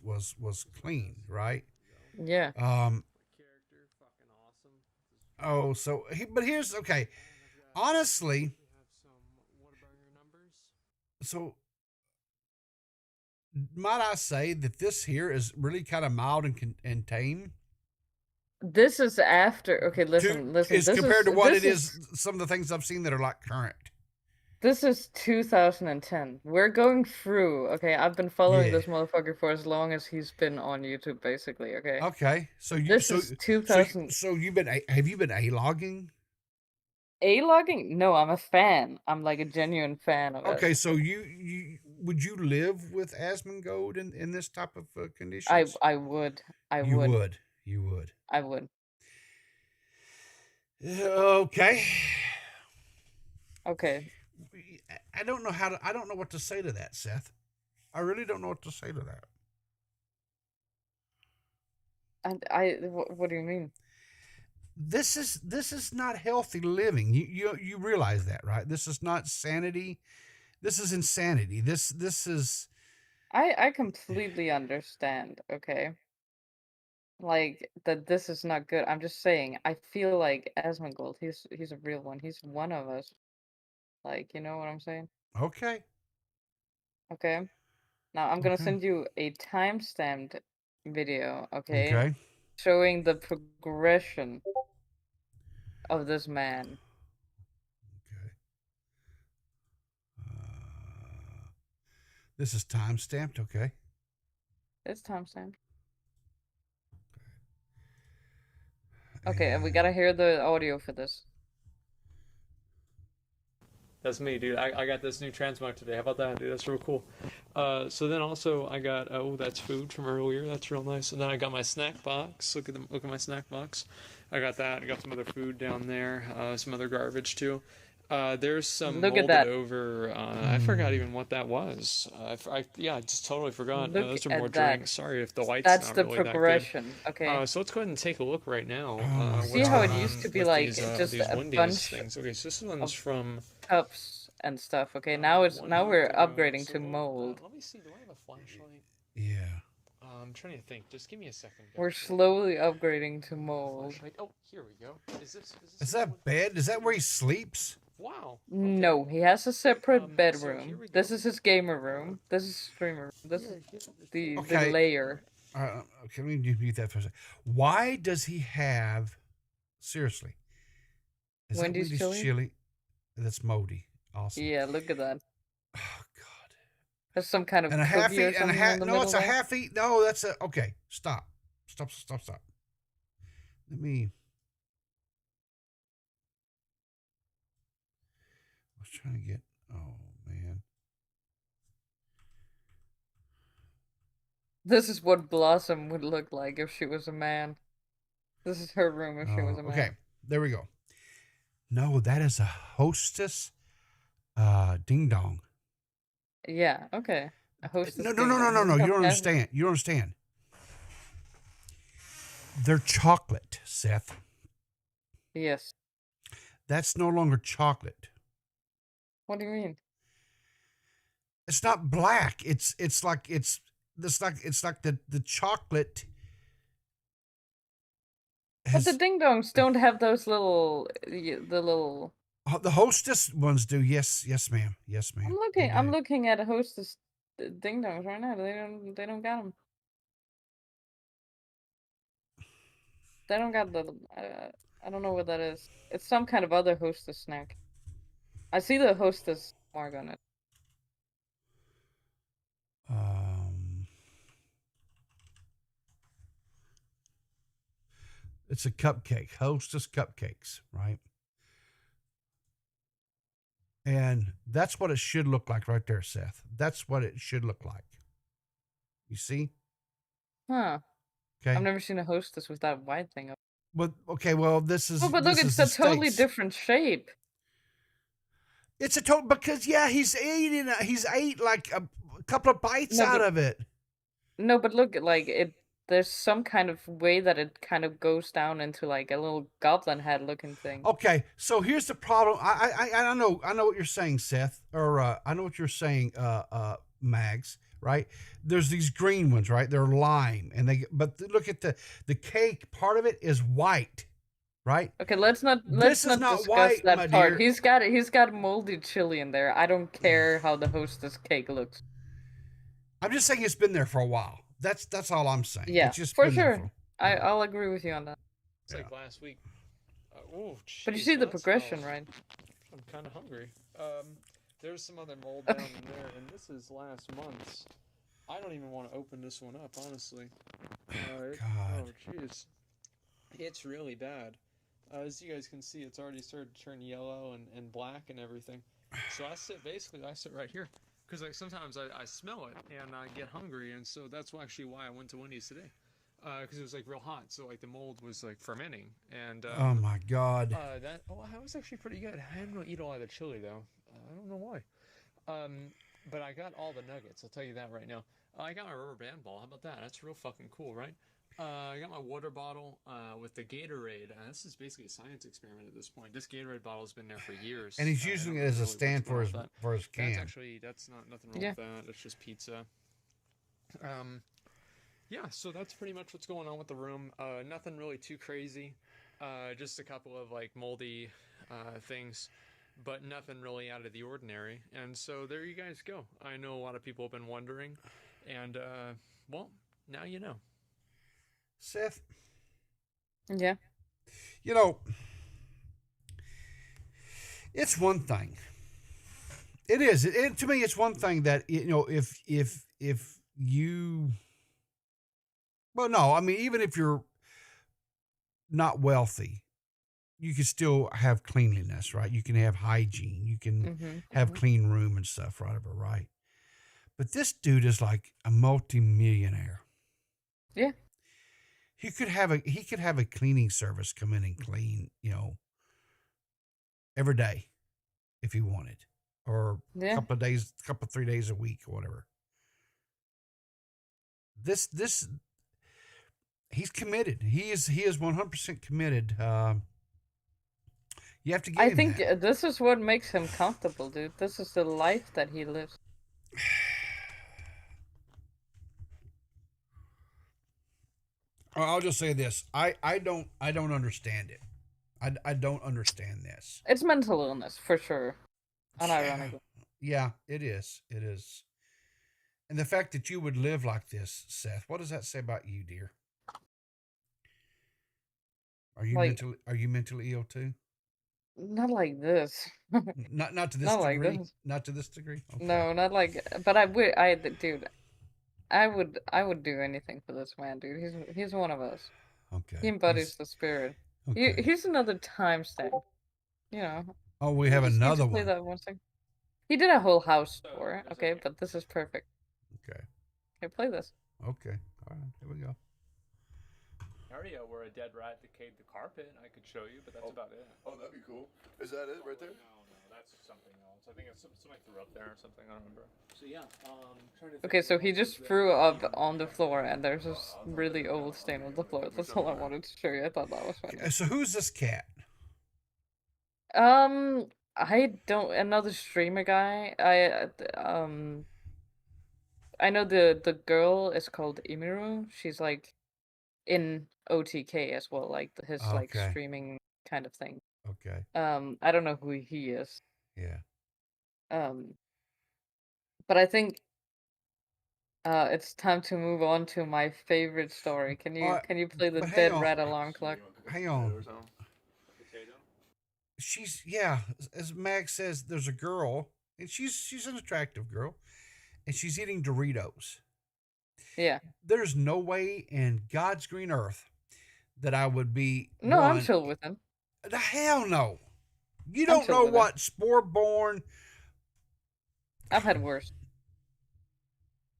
clean, right? Yeah. Character, fucking awesome. Oh, so but here's okay. Honestly, Have some Whataburger numbers. so might I say that this here is really kind of mild and tame. This is after. Okay, listen. Is This compared is, to what this it is, some of the things I've seen that are like current. This is 2010. We're going through. Okay, I've been following Yeah. this motherfucker for as long as he's been on YouTube, basically. Okay. Okay, so you This so, is 2000. so you've been have you been A-logging? A-logging? No, I'm a fan. I'm like a genuine fan of it. Okay, so you would you live with Asmongold in this type of conditions? I would. You would. I would. Okay. Okay. I don't know I don't know what to say to that, Seth. I really don't know what to say to that. And what do you mean? This is not healthy living. You realize that, right? This is not sanity. This is insanity. This is I completely understand, okay? Like that this is not good. I'm just saying, I feel like Asmongold, he's a real one. He's one of us. Like, you know what I'm saying? okay. Okay. Now I'm gonna Okay. send you a timestamped video, okay? Okay. Showing the progression of this man. Okay. This is time stamped. Okay. It's timestamped. Okay, and we gotta hear the audio for this. That's me, dude. I got this new transmog today. How about that, dude? That's real cool. So then also I got that's food from earlier. That's real nice. And then I got my snack box. Look at my snack box. I got that. I got some other food down there. Some other garbage too. There's some Look at molded that. over. I forgot even what that was. I just totally forgot. Look Those are at more that. drinks. Sorry if the light's That's not the really progression, that good. okay? So let's go ahead and take a look right now. See what's how it going used on to be with like these, just these a Wendy's bunch things. Okay, so this one's of from. cups and stuff. Okay, now we're upgrading to mold. Let me see. Do I have a flashlight? Yeah. I'm trying to think. Just give me a second. We're guys. slowly upgrading to mold. Flashlight. Oh, here we go. Is this Is that bed? Is that where he sleeps? Wow. No, he has a separate So here bedroom. we This go. is his gamer room. This is streamer room. This is the Okay. layer. Can we mute that for a second? Why does he have? Seriously. Is that Wendy's chili? That's moldy. Awesome. Yeah, look at that. Oh God. There's some kind of And a half cookie or eat and a something half. in the No, middle it's a there. half eat. No, that's a okay. Stop. Let me. I was trying to get. Oh man. This is what Blossom would look like if she was a man. This is her room if she was a man. Okay, there we go. No, that is a hostess ding dong. Yeah, okay. A hostess No. ding You dong. don't Okay. understand. You don't understand. They're chocolate, Seth. Yes. That's no longer chocolate. What do you mean? It's not black. It's like the chocolate. But the Has, ding dongs don't have those little, the little. the hostess ones do. Yes, ma'am. Yes, ma'am. They I'm do. looking at a hostess ding dongs right now. They don't got them. They don't got the. I don't know what that is. It's some kind of other hostess snack. I see the hostess mark on it. It's a cupcake, hostess cupcakes, right? And that's what it should look like right there, Seth. That's what it should look like. You see? Huh. Okay. I've never seen a hostess with that white thing up. Well, okay. Well, this is. Oh, but look, this it's is a the totally States. different shape. It's a total because he's eating. He's ate like a couple of bites No, out but of it. no, but look, like it. There's some kind of way that it kind of goes down into like a little goblin head looking thing. Okay, so here's the problem. I know what you're saying, Seth, or I know what you're saying, Mags. Right? There's these green ones, right? They're lime, and look at the cake. Part of it is white, right? Okay, let's not This is not discuss white, my that part. dear. He's got moldy chili in there. I don't care how the hostess cake looks. I'm just saying it's been there for a while. That's all I'm saying. Yeah, It's just for been sure. there I'll agree with you on that. It's like last week. Oh, But you jeez, see the that progression, smells- right? I'm kind of hungry. There's some other mold down in there, and this is last month's. I don't even want to open this one up, honestly. God. Oh, jeez. It's really bad. As you guys can see, it's already started to turn yellow and black and everything. So I sit right here. Because like sometimes I smell it and I get hungry, and so that's actually why I went to Wendy's today. Because it was like real hot, so like the mold was like fermenting. And Oh my God. that was actually pretty good. I didn't really eat a lot of the chili though. I don't know why. But I got all the nuggets. I'll tell you that right now. I got my rubber band ball. How about that? That's real fucking cool, right? I got my water bottle with the Gatorade. This is basically a science experiment at this point. This Gatorade bottle has been there for years. And he's using it as a stand for his can. That's not nothing wrong with that. It's just pizza. Yeah, so that's pretty much what's going on with the room. Nothing really too crazy. Just a couple of like moldy things, but nothing really out of the ordinary. And so there you guys go. I know a lot of people have been wondering, and well, now you know. Seth. Yeah. You know, it's one thing. It is. To me, it's one thing that, you know, if you, well, no, I mean, even if you're not wealthy, you can still have cleanliness, right? You can have hygiene. You can have clean room and stuff, whatever, right? But this dude is like a multi-millionaire. Yeah. He could have a cleaning service come in and clean, you know, every day if he wanted, or a couple of days, 3 days a week or whatever. This he's committed. He is 100% committed. You have to give him think that. this is what makes him comfortable, dude. This is the life that he lives. I'll just say this. I don't understand it. I don't understand this. It's mental illness for sure. Unironically. Yeah, it is. It is. And the fact that you would live like this, Seth, what does that say about you, dear? Are you mentally ill too? Not like this. Not to this Not degree. like this. Not to this degree. Okay. No, not like. But dude. I would do anything for this man, dude. He's one of us. Okay. He embodies the spirit. Okay. He's another timestamp. You know. Oh, we have another play one. that one second. He did a whole house tour, okay, but this is perfect. Okay. Okay, play this. Okay. All right. Here we go. I already where a dead rat decayed the carpet. I could show you, but that's about it. Oh, that'd be cool. Is that it right there? No, that's something else. I think it's something threw up there or something. I don't remember. So yeah, trying to think Okay, of so what he else just is threw there. up on the floor, and there's this really old stain on the floor. That's all I wanted to show you. I thought that was funny. So who's this cat? I don't. Another streamer guy. I know the girl is called Imiru. She's like in OTK as well, like his like Okay. streaming kind of thing. Okay. I don't know who he is. Yeah. But I think it's time to move on to my favorite story. Can you play the but hang dead on. rat alarm clock? Hang on. She's as Mag says, there's a girl, and she's an attractive girl, and she's eating Doritos. Yeah. There's no way in God's green earth that I would be. No, I'm chill with him. The hell no. You don't know what spore-born. I've had worse.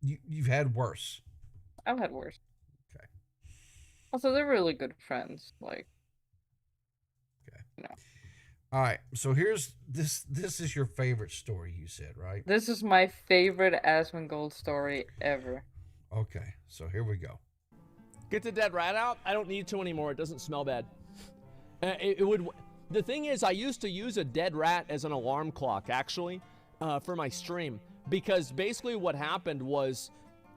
You've had worse. I've had worse. Okay. Also, they're really good friends. Like. Okay. You know. All right. So here's this. This is your favorite story, you said, right? This is my favorite Asmongold story ever. Okay. So here we go. Get the dead rat out. I don't need to anymore. It doesn't smell bad. It would. The thing is, I used to use a dead rat as an alarm clock, actually, for my stream. Because basically what happened was,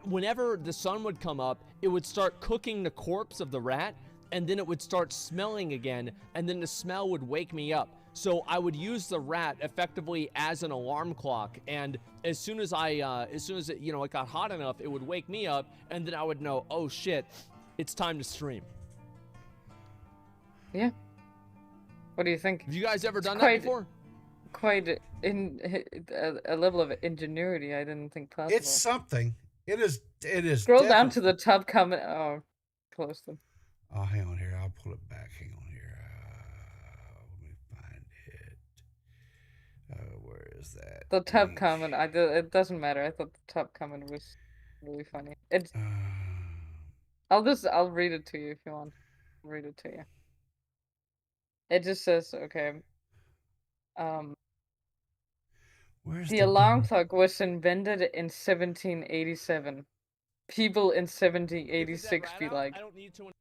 whenever the sun would come up, it would start cooking the corpse of the rat, and then it would start smelling again, and then the smell would wake me up. So I would use the rat effectively as an alarm clock, and as soon as it, you know, it got hot enough, it would wake me up, and then I would know, oh shit, it's time to stream. Yeah. What do you think? Have you guys ever done that before? Quite in a level of ingenuity I didn't think possible. It's something. It is. It is. Scroll down to the top comment. Oh, close them. Oh, hang on here. I'll pull it back. Hang on here. Let me find it. Where is that? The top comment. It doesn't matter. I thought the top comment was really funny. It's. I'll read it to you if you want. I'll read it to you. It just says, okay. Where's the alarm clock was invented in 1787. People in 1786 be like. I don't need to.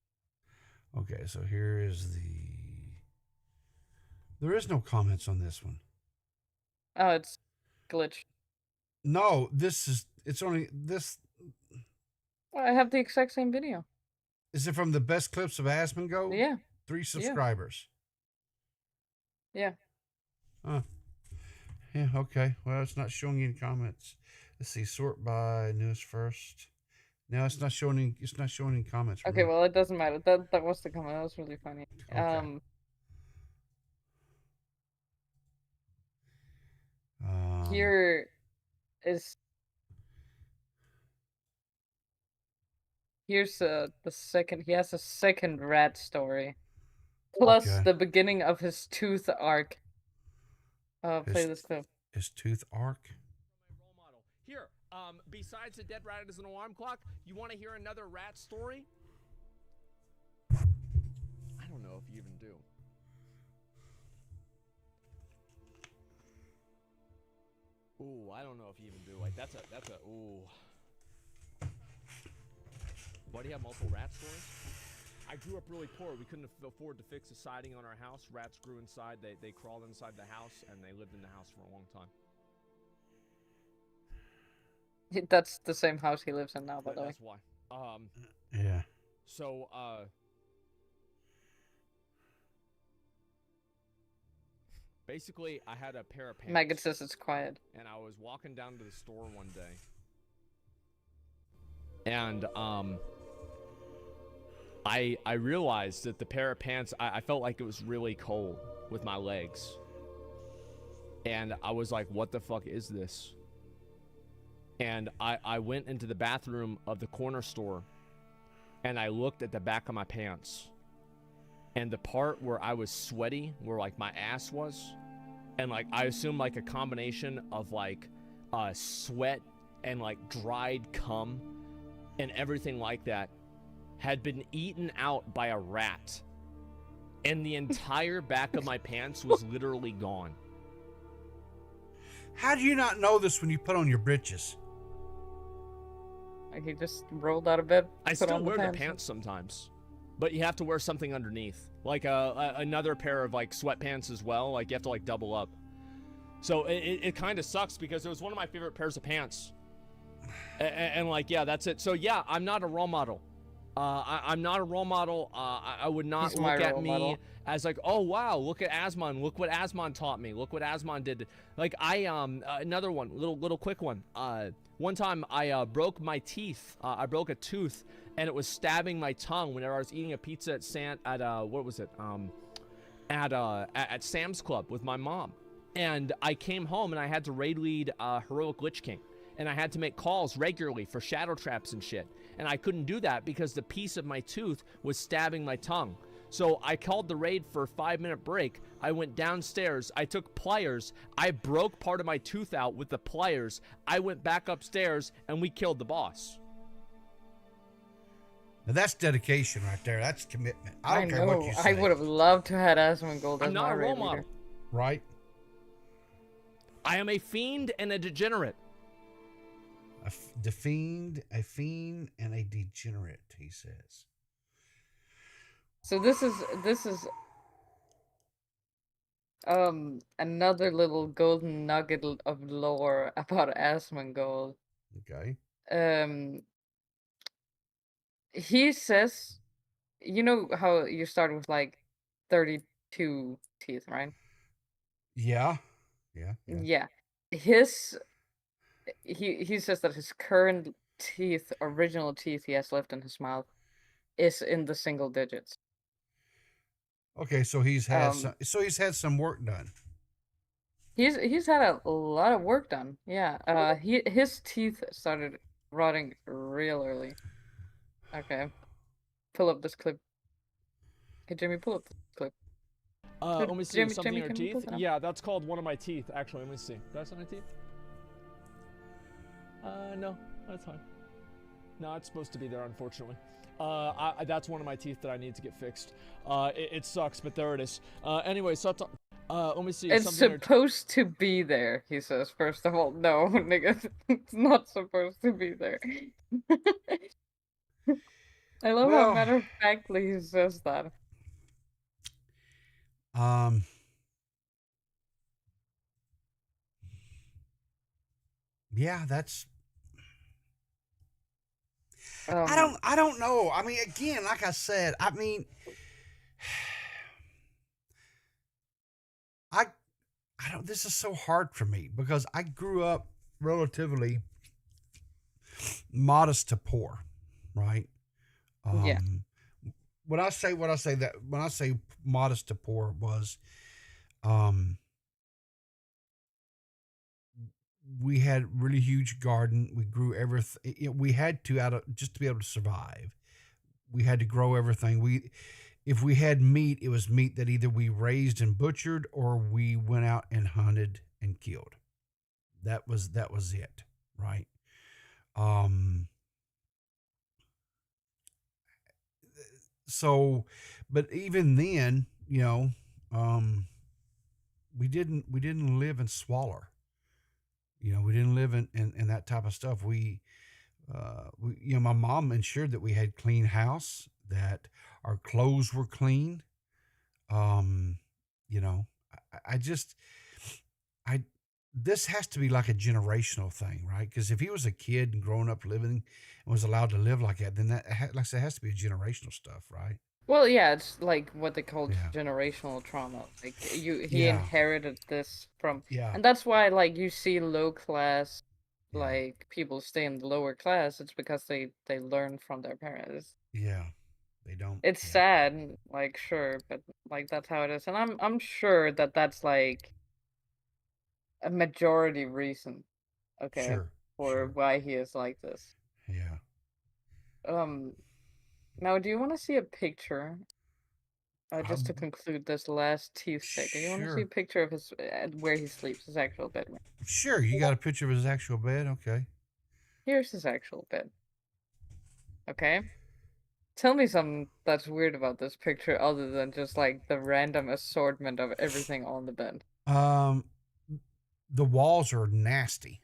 Okay, so here is the. There is no comments on this one. Oh, it's glitched. No, this is. It's only this. Well, I have the exact same video. Is it from the best clips of Asmongold? Yeah. 3 subscribers. Yeah. Huh. Yeah, okay. Well, it's not showing any comments. Let's see, sort by newest first. No, it's not showing any comments. Okay, really. well, it doesn't matter. That was the comment. That was really funny. Okay. Here is here's the second. He has a second rat story, plus the beginning of his tooth arc. Play this clip. His tooth arc. Role model. Here, besides the dead rat as an alarm clock, you want to hear another rat story? I don't know if you even do. Ooh, I don't know if you even do. Like, that's a, ooh. Why do you have multiple rat stories? I grew up really poor. We couldn't afford to fix the siding on our house. Rats grew inside. They crawled inside the house, and they lived in the house for a long time. That's the same house he lives in now, by the way. That's why. Yeah. So, basically, I had a pair of pants. Maggot says it's quiet. And I was walking down to the store one day. And, I realized that the pair of pants, I felt like it was really cold with my legs. And I was like, what the fuck is this? And I went into the bathroom of the corner store and I looked at the back of my pants. And the part where I was sweaty, where like my ass was, and like I assumed like a combination of like sweat and like dried cum and everything like that, had been eaten out by a rat, and the entire back of my pants was literally gone. How do you not know this when you put on your britches? Like he just rolled out of bed. I put still on wear the pants sometimes, but you have to wear something underneath, like another pair of like sweatpants as well. Like you have to like double up. So it kind of sucks because it was one of my favorite pairs of pants. And like, yeah, that's it. So yeah, I'm not a role model. I'm not a role model. I would not He's my look at role me model. as like, oh wow, look at Asmon. Look what Asmon taught me. Look what Asmon did. Like another one, little quick one. One time I broke my teeth. I broke a tooth, and it was stabbing my tongue whenever I was eating a pizza at what was it? At Sam's Club with my mom. And I came home and I had to raid lead Heroic Lich King. And I had to make calls regularly for shadow traps and shit. And I couldn't do that because the piece of my tooth was stabbing my tongue. So I called the raid for a 5-minute break. I went downstairs. I took pliers. I broke part of my tooth out with the pliers. I went back upstairs and we killed the boss. Now that's dedication right there. That's commitment. I don't care know. what you say. I would have loved to have had Asmongold as I'm not my a role raid model. leader. Right? I am a fiend and a degenerate. A fiend, and a degenerate, he says. So this is another little golden nugget of lore about Asmongold. Okay. He says, you know how you start with like 32 teeth, right? Yeah. Yeah. He says that his current original teeth he has left in his mouth, is in the single digits. Okay, so he's had some work done. He's had a lot of work done. Yeah. His teeth started rotting real early. Okay. Pull up this clip. Hey Jimmy, pull up this clip. Let me see. Jimmy, Something in your can you teeth? pull that up? Yeah, that's called one of my teeth. Actually, let me see. That's on my teeth? No, that's fine. No, it's supposed to be there, unfortunately. That's one of my teeth that I need to get fixed. It sucks, but there it is. Anyway, so let me see. It's something supposed to be there, he says. First of all, no, nigga, it's not supposed to be there. I love how matter of factly he says that. Yeah, that's. I don't know. I mean, again, like I said, I mean, I don't. This is so hard for me because I grew up relatively modest to poor, right? Yeah. When I say modest to poor was, we had really huge garden. We grew everything. We had to just to be able to survive. We had to grow everything. If we had meat, it was meat that either we raised and butchered or we went out and hunted and killed. That was it, right? So, but even then, we didn't live in squalor. We didn't live in that type of stuff. We my mom ensured that we had clean house, that our clothes were clean. This has to be like a generational thing, right? Because if he was a kid and growing up living and was allowed to live like that, then that, like I said, has to be a generational stuff, right? Well, yeah, it's like what they call generational trauma. Like he inherited this from, and that's why like you see low class, like people stay in the lower class. It's because they learn from their parents. Yeah, they don't. It's sad, like sure, but like that's how it is, and I'm sure that that's like a majority reason, okay, for why he is like this. Yeah. Now, do you want to see a picture? Just to conclude this last teeth check, do you want to see a picture of his where he sleeps, his actual bed? Sure, you got a picture of his actual bed? Okay. Here's his actual bed. Okay. Tell me something that's weird about this picture other than just like the random assortment of everything on the bed. the walls are nasty.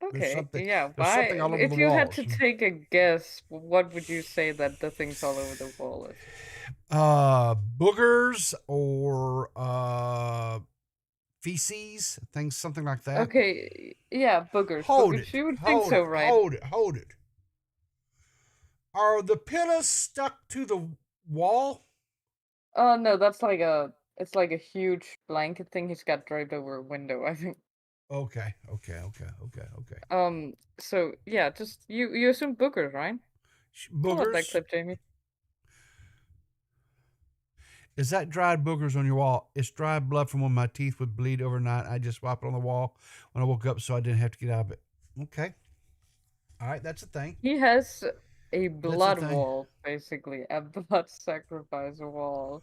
Okay, There's yeah. something Why? all over the If you had walls. to take a guess, what would you say that the things all over the wall is? Boogers or feces, things, something like that. Okay, yeah, boogers. Hold Boogers. it, You would think hold so, it, right? hold it, hold it. Are the pillars stuck to the wall? Oh no, that's like it's like a huge blanket thing he's got draped over a window, I think. Okay. So yeah, just you assume boogers, right? Pull up that Boogers? clip, Jamie. Is that dried boogers on your wall? It's dried blood from when my teeth would bleed overnight. I just wiped it on the wall when I woke up so I didn't have to get out of it. Okay. All right, that's a thing. He has a That's a blood thing. wall, basically, a blood sacrifice wall.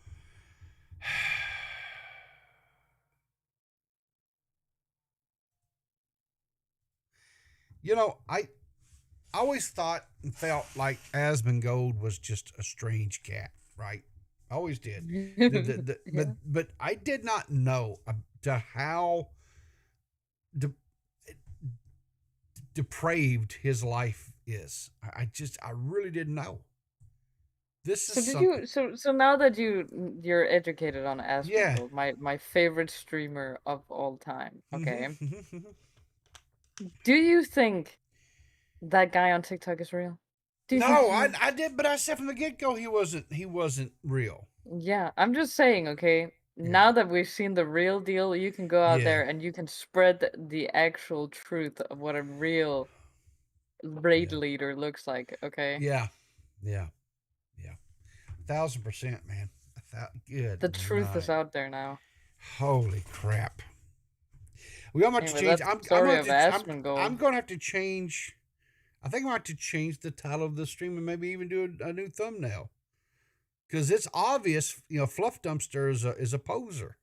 You know, I always thought and felt like Asmongold was just a strange cat, right? I always did. Yeah. But I did not know to how de- depraved his life is. I really didn't know. This So is did something. you so now that you're educated on Yeah. Asmongold, my favorite streamer of all time, okay? Do you think that guy on TikTok is real? Do you think No, he's real? I did, but I said from the get go he wasn't real. Yeah, I'm just saying, okay? Now that we've seen the real deal, you can go out Yeah. there and you can spread the actual truth of what a real raid leader looks like, okay? Yeah. 1,000%, man. Good The truth is night. out there now. Holy crap. We I'm going to Anyway, change. that's the story of Asmongold. I'm going to have to change. I think I'm going to have to change the title of the stream and maybe even do a new thumbnail. Because it's obvious, Fluffdumpster is a poser.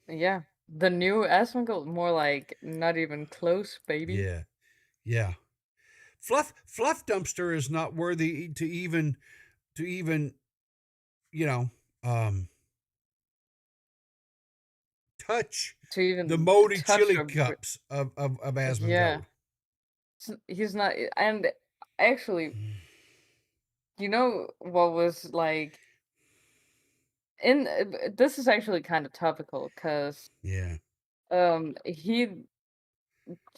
Yeah. The new Asmongold, more like not even close, baby. Yeah. Fluffdumpster is not worthy to even touch To even the moldy touch chili a cups of Asmongold. yeah. He's not, and actually, you know what was like this is actually kind of topical because Yeah. he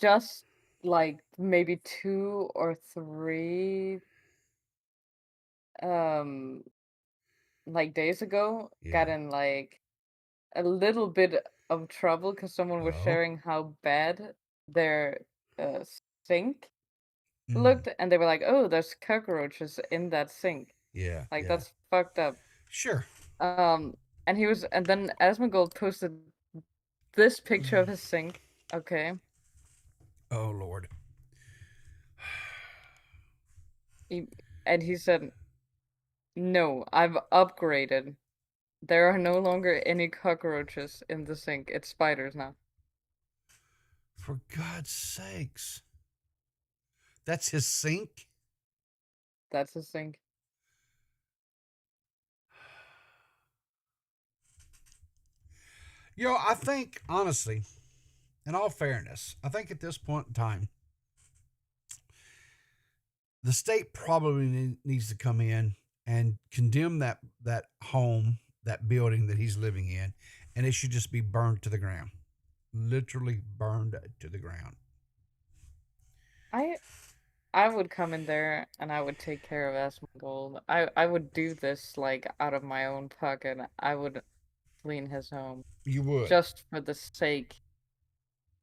just like maybe 2 or 3 um like days ago got Yeah. in like a little bit of trouble because someone was Oh. sharing how bad their uh, sink Mm. looked, and they were like, "Oh, there's cockroaches in that sink." Yeah. Like that's fucked up. Sure. And then Asmongold posted this picture of his sink. Okay. Oh Lord. And he said, "No, I've upgraded. There are no longer any cockroaches in the sink. It's spiders now." For God's sakes. That's his sink? That's his sink. I think, honestly, in all fairness, I think at this point in time, the state probably needs to come in and condemn that home, that building that he's living in, and it should just be burned to the ground. Literally burned to the ground. I would come in there and I would take care of Asmongold. I would do this like out of my own pocket. I would clean his home. You would. Just for the sake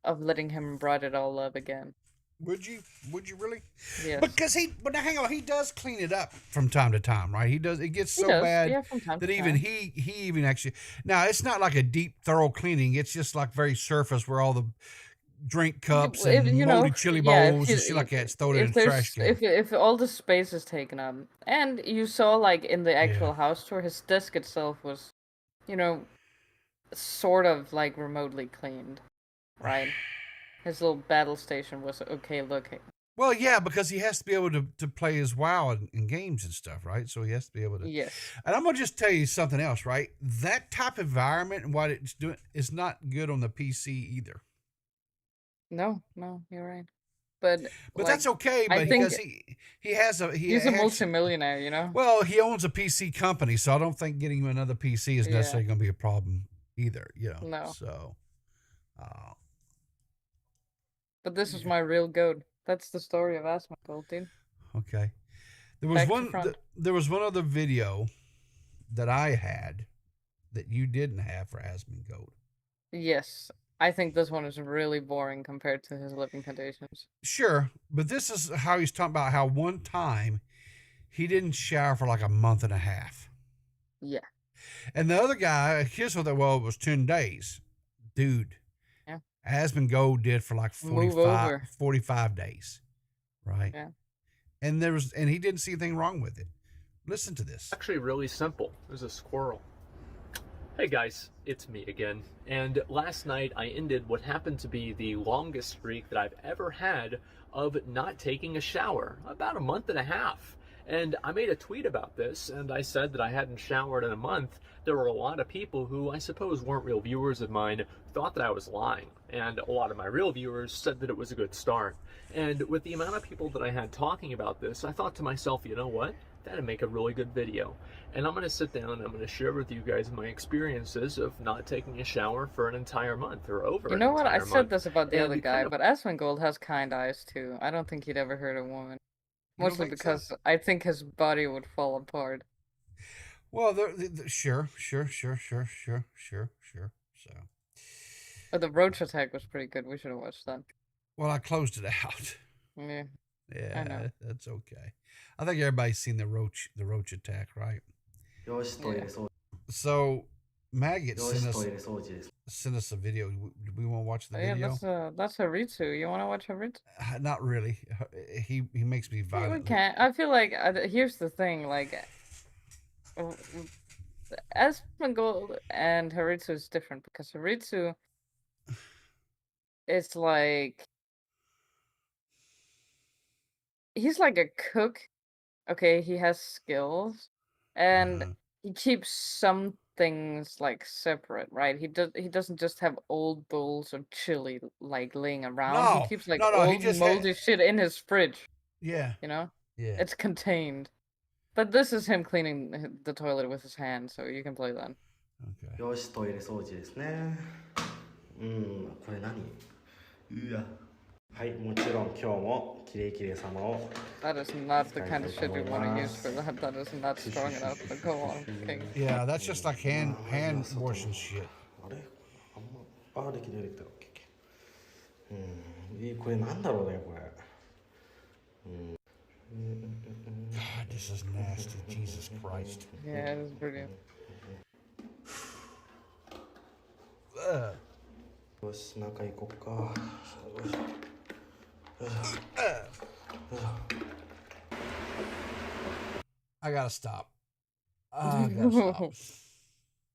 of letting him brought it all up again. Would you? Would you really? Yes. Because but now hang on, he does clean it up from time to time, right? He does. It gets so bad that even he even actually. Now it's not like a deep, thorough cleaning. It's just like very surface where all the drink cups and moldy chili bowls and shit like that thrown in the trash can. If all the space is taken up, and you saw like in the actual house tour, his desk itself was, sort of like remotely cleaned, right? His little battle station was okay looking. Well, yeah, because he has to be able to play his WoW in games and stuff, right? So he has to be able to. Yes. And I'm gonna just tell you something else, right? That type of environment and what it's doing is not good on the PC either. No, you're right. But But like, that's okay, I but think because he has a he's a multimillionaire, you know. well, he owns a PC company, so I don't think getting him another PC is Yeah. necessarily going to be a problem either, you know. No. So, But this is my real goat. That's the story of Asmongold, dude. okay. There was Back to front. there was one other video that I had that you didn't have for Asmongold. Yes, I think this one is really boring compared to his living conditions. Sure, but this is how he's talking about how one time he didn't shower for like a month and a half. Yeah. And the other guy, his it was 10 days. Dude. Yeah. Asmongold did for like 45 days. Right? Yeah. And he didn't see anything wrong with it. Listen to this. Actually really simple. There's a squirrel. Hey guys, it's me again. And last night I ended what happened to be the longest streak that I've ever had of not taking a shower. About a month and a half. And I made a tweet about this, and I said that I hadn't showered in a month. There were a lot of people who I suppose weren't real viewers of mine, thought that I was lying. And a lot of my real viewers said that it was a good start. And with the amount of people that I had talking about this, I thought to myself, you know what? That'd make a really good video. And I'm going to sit down and I'm going to share with you guys my experiences of not taking a shower for an entire month or over You know what? I month. said this about the And other we guy, kind of but Asmongold has kind eyes too. I don't think he'd ever hurt a woman. You don't Mostly think because so? I think his body would fall apart. Well, sure. So, But the roach attack was pretty good. We should have watched that. well, I closed it out. Yeah. Yeah, I know. that's okay. I think everybody's seen the roach attack, right? Yeah. So, Maggot sent us a video. Do we want to watch the Yeah, video? that's Haritsu. You want to watch Haritsu? Not really. He makes me Yeah, we violent. can't. I feel like here's the thing. Like, Asmongold and Haritsu is different because Haritsu is like he's like a cook. Okay, he has skills, and he keeps some things like separate, right? He doesn't just have old bowls of chili like laying around. He keeps like no, he old just moldy shit in his fridge. Yeah. You know? Yeah. It's contained. But this is him cleaning the toilet with his hand, so you can play that. Okay. よし、トイレ掃除ですね。これ何？うわ。はい、もちろん今日もきれいきれい様を。That is not the kind of shit you want to use for that. That is not strong enough. But go on, King. Yeah, that's just like hand washing shit. あれ？できた。これなんだろうねこれ。God, this is nasty. Jesus Christ. Yeah, it is brilliant. よし、中行こっか。I gotta stop. I gotta stop.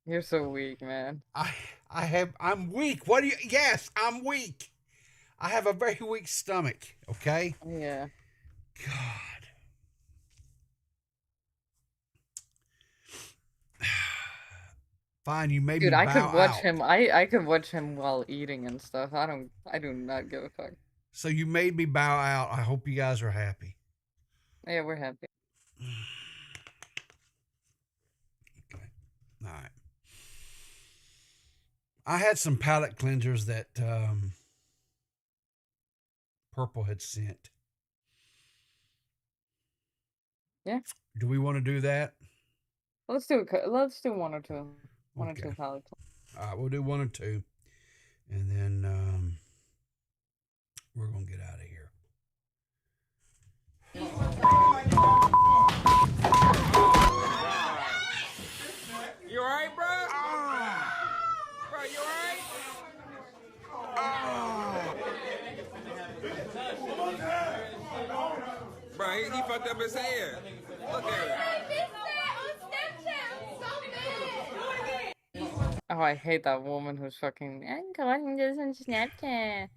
You're so weak, man. I'm weak. What do you? Yes, I'm weak. I have a very weak stomach. Okay. Yeah. God. Fine, you made Dude, me I could bow watch out. him. I could watch him while eating and stuff. I do not give a fuck. So you made me bow out. I hope you guys are happy. Yeah, we're happy. Okay. All right. I had some palate cleansers that Purple had sent. Yeah. Do we want to do that? Let's do it. Let's do one or two. One or two palettes. All right, we'll do one or two, and then we're gonna get out of here. You alright, bro? Bro, you alright? Bro, he fucked up his head. Look at it. Oh, I hate that woman who's fucking. I'm calling this on Snapchat.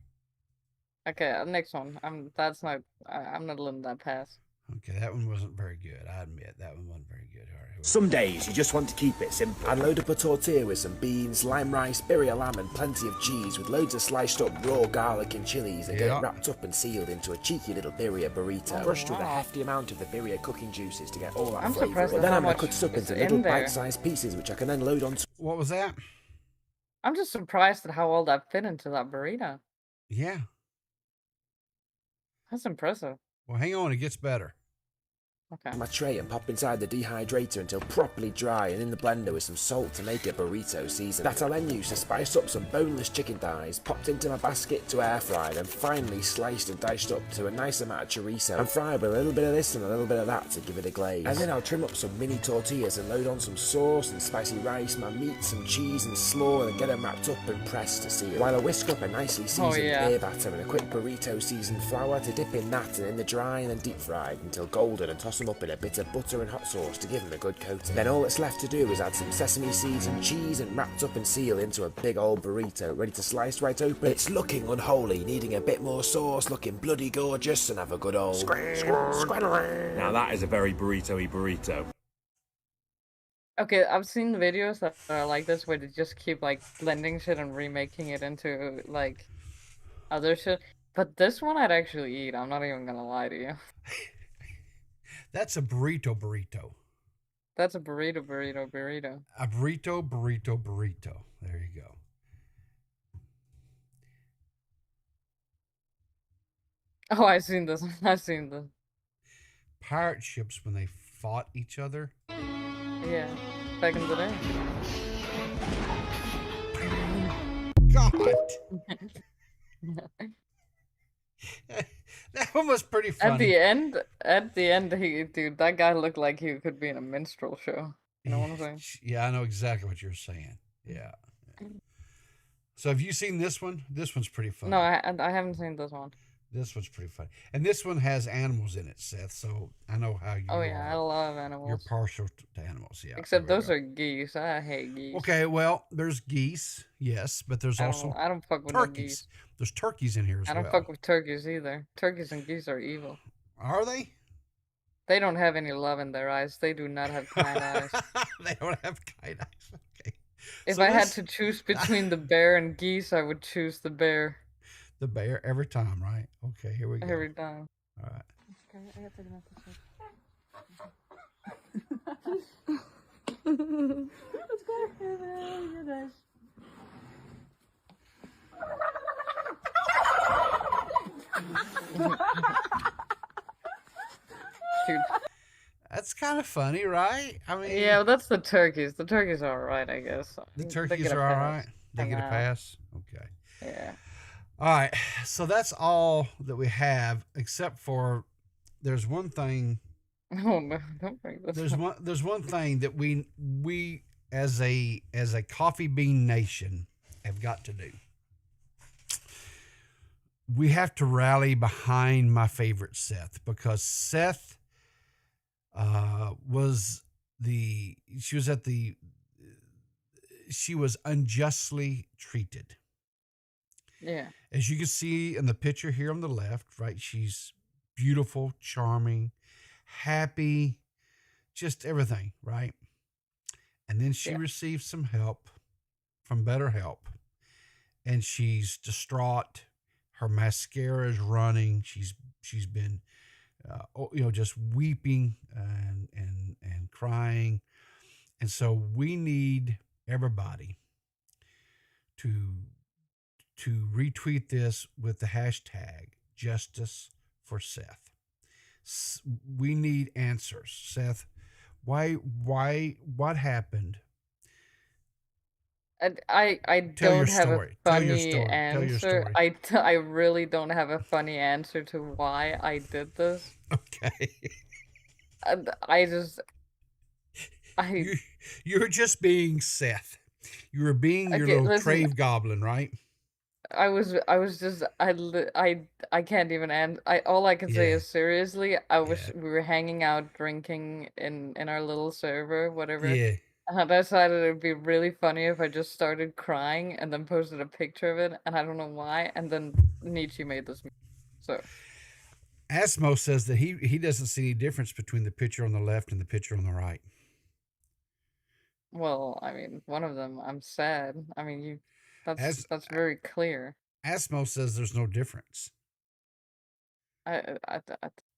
Okay, next one. That's not. I'm not letting that pass. Okay, that one wasn't very good. I admit that one wasn't very good. All right, here we Some days you just want to keep it simple. I'd load up a tortilla with some beans, lime rice, birria lamb and plenty of cheese with loads of sliced up raw garlic and chilies and get it wrapped up and sealed into a cheeky little birria burrito. Brushed with a hefty amount of the birria cooking juices to get all that flavour. But then I'm going to cut it up into little bite-sized pieces which I can then load onto... What was that? I'm just surprised at how all that fit into that burrito. Yeah. That's impressive. Well, hang on, it gets better. Okay. My tray and pop inside the dehydrator until properly dry and in the blender with some salt to make it burrito season. That I'll then use to spice up some boneless chicken thighs, popped into my basket to air fry, and finally sliced and diced up to a nice amount of chorizo and fry with a little bit of this and a little bit of that to give it a glaze. And then I'll trim up some mini tortillas and load on some sauce and spicy rice, my meat, some cheese and slaw and get them wrapped up and pressed to seal. While I whisk up a nicely seasoned beer batter and a quick burrito seasoned flour to dip in that and in the dry and then deep fried until golden and toss them up in a bit of butter and hot sauce to give them a good coating. Then all that's left to do is add some sesame seeds and cheese and wrapped up and seal into a big old burrito ready to slice right open. It's looking unholy, needing a bit more sauce, looking bloody gorgeous and have a good old squaddle. Now that is a very burrito-y burrito. Okay, I've seen the videos that are like this where they just keep like blending shit and remaking it into like other shit. But this one I'd actually eat. I'm not even gonna lie to you. That's a burrito. That's a burrito. A burrito. There you go. Oh, I've seen this. I've seen this. Pirate ships when they fought each other. Yeah, back in the day. God. That one was pretty funny. At the end, dude, that guy looked like he could be in a minstrel show. You know what I'm saying? Yeah, I know exactly what you're saying. Yeah. So have you seen this one? This one's pretty funny. No, I haven't seen this one. This one's pretty funny. And this one has animals in it, Seth, so I know how you are. Oh, yeah, I love animals. You're partial to animals, yeah. Except those are geese. I hate geese. Okay, well, there's geese, yes, but there's also I don't fuck with turkeys. No geese. There's turkeys in here as well. I don't fuck with turkeys either. Turkeys and geese are evil. Are they? They don't have any love in their eyes. They do not have kind eyes. They don't have kind eyes. Okay. If So I had to choose between the bear and geese, I would choose the bear. The bear every time, right? Okay, here we go. Every time. All right. Okay, I gotta take Let's go. You guys. Dude. That's kind of funny, right? I mean, Yeah, that's the turkeys. The turkeys are alright, I guess. the They turkeys get a are all pass. right. They get a Somehow. pass. Okay. Yeah. All right. So that's all that we have, except for there's one thing. Oh no! Don't bring this. There's one thing that we as a coffee bean nation have got to do. We have to rally behind my favorite Seth, because Seth she was unjustly treated. Yeah. As you can see in the picture here on the left, right? She's beautiful, charming, happy, just everything, right? And then she received some help from BetterHelp, and she's distraught. Her mascara is running. She's been, just weeping and crying, and so we need everybody to retweet this with the hashtag Justice for Seth. We need answers, Seth. Why? What happened? I Tell your don't have a story. Tell your funny story. Tell your answer. story. I really don't have a funny answer to why I did this. Okay. You're just being Seth. You were being your Okay, little listen. crave goblin, right? I was just I can't even all I can say Yeah. is seriously we were hanging out drinking in our little server, whatever. Yeah. I decided it would be really funny if I just started crying and then posted a picture of it, and I don't know why, and then Nietzsche made this meme. So Asmo says that he doesn't see any difference between the picture on the left and the picture on the right. well, I mean, one of them, I'm sad. I mean, As that's very clear. Asmo says there's no difference. I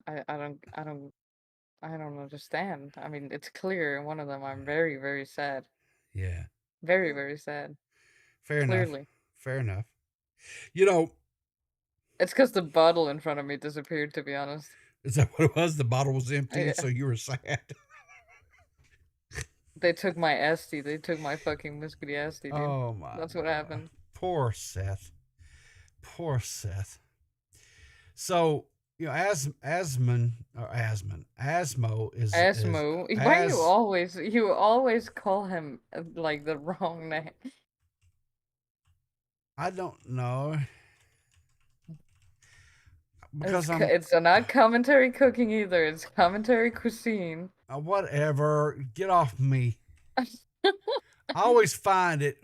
don't understand. I mean, it's clear in one of them. I'm very, very sad. Yeah. Very, very sad. Fair enough. Clearly. Fair enough. You know, It's because the bottle in front of me disappeared, to be honest. is that what it was? The bottle was empty, Yeah. so you were sad. They took my Asti. They took my fucking whiskey Asti, dude. Oh my That's what happened. Poor Seth. Poor Seth. So, you know, Asmo is Asmo. Why you always call him like the wrong name? I don't know. Because It's not commentary cooking either. It's commentary cuisine. Whatever. Get off me. I always find it.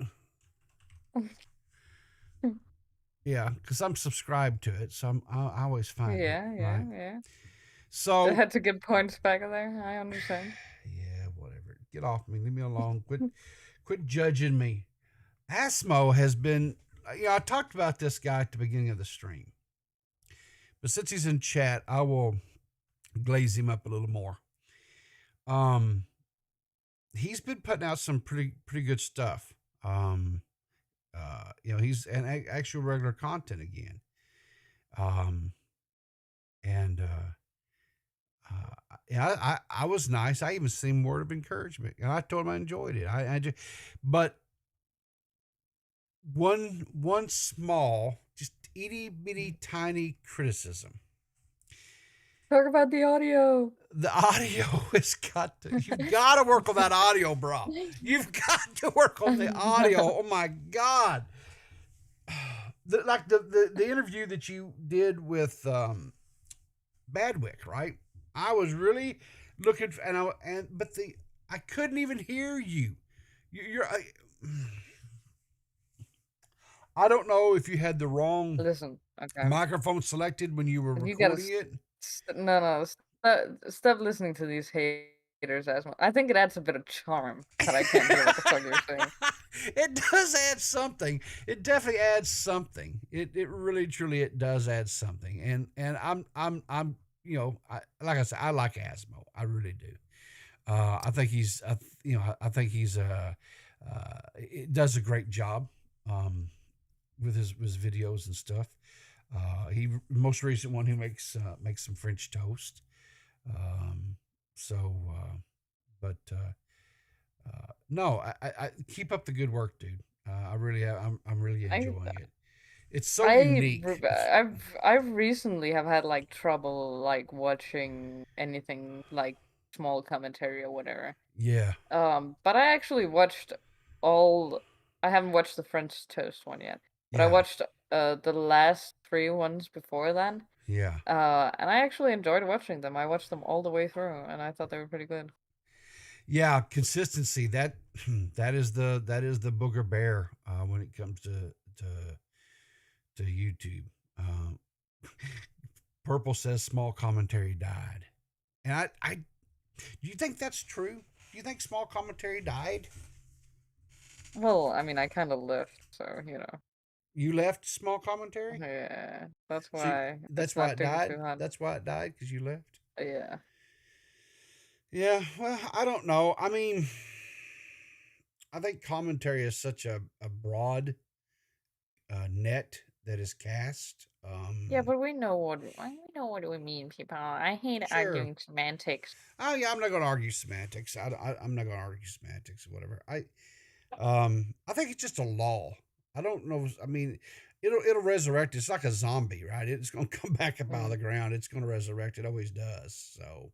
Yeah, because I'm subscribed to it, so I always find it. Yeah. So I had to get points back there. I understand. Yeah, whatever. Get off me. Leave me alone. Quit judging me. Asmo has been. I talked about this guy at the beginning of the stream, but since he's in chat, I will glaze him up a little more. He's been putting out some pretty good stuff. He's an actual regular content again. I was nice. I even seen word of encouragement, and I told him I enjoyed it. But one small, just itty bitty tiny criticism. Talk about the audio. The audio has got to. You've got to work on that audio, bro. You've got to work on the audio. Oh my god! The interview that you did with Badwick, right? I was really looking for, I couldn't even hear you. I don't know if you had the wrong microphone selected when you were recording it. No. Stop listening to these haters, Asmo. I think it adds a bit of charm that I can't hear what the fuck you're saying. It does add something. It definitely adds something. It really truly it does add something. And I'm like I said, I like Asmo. I really do. I think he's it does a great job with his videos and stuff. He most recent one, he makes some French toast. No, I keep up the good work, dude. I really I'm really enjoying it. It's so unique. I've recently have had like trouble like watching anything like small commentary or whatever. Yeah. But I actually watched I haven't watched the French toast one yet. But I Yeah. watched the last 3 ones before then. Yeah. And I actually enjoyed watching them. I watched them all the way through, and I thought they were pretty good. Yeah, consistency. That is the booger bear when it comes to YouTube. Purple says small commentary died, and I do you think that's true? Do you think small commentary died? Well, I mean, I kind of left, so you know. You left small commentary? Yeah, that's why. That's why it died. That's why it died, because you left. Yeah. Yeah, well, I don't know. I mean, I think commentary is such a broad net that is cast. Yeah, but we know what we mean, people. I hate arguing semantics. Oh yeah, I'm not going to argue semantics. I'm not going to argue semantics or whatever. I think it's just a law. I don't know. I mean, it'll resurrect. It's like a zombie, right? It's going to come back up out of the ground. It's going to resurrect. It always does. So.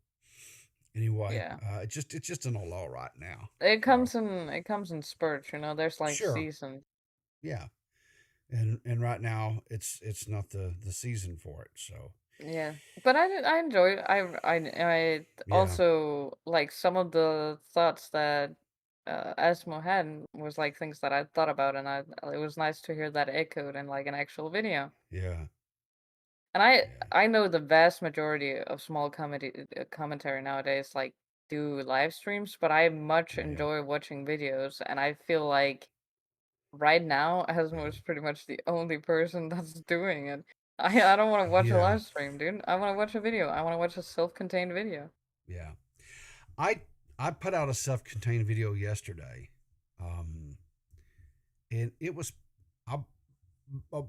Anyway, Yeah. It's just in a law right now. It comes in spurts, you know. There's like seasons. Yeah, and right now it's not the season for it. So yeah, but I enjoyed. I also like some of the thoughts that Asmo had was like things that I thought about, and it was nice to hear that echoed in like an actual video. Yeah. And I know the vast majority of small commentary nowadays like do live streams, but I much enjoy watching videos, and I feel like right now Asmo is pretty much the only person that's doing it. I don't want to watch a Yeah. live stream, dude. I want to watch a video. I want to watch a self-contained video. Yeah. I put out a self-contained video yesterday. And it was, I,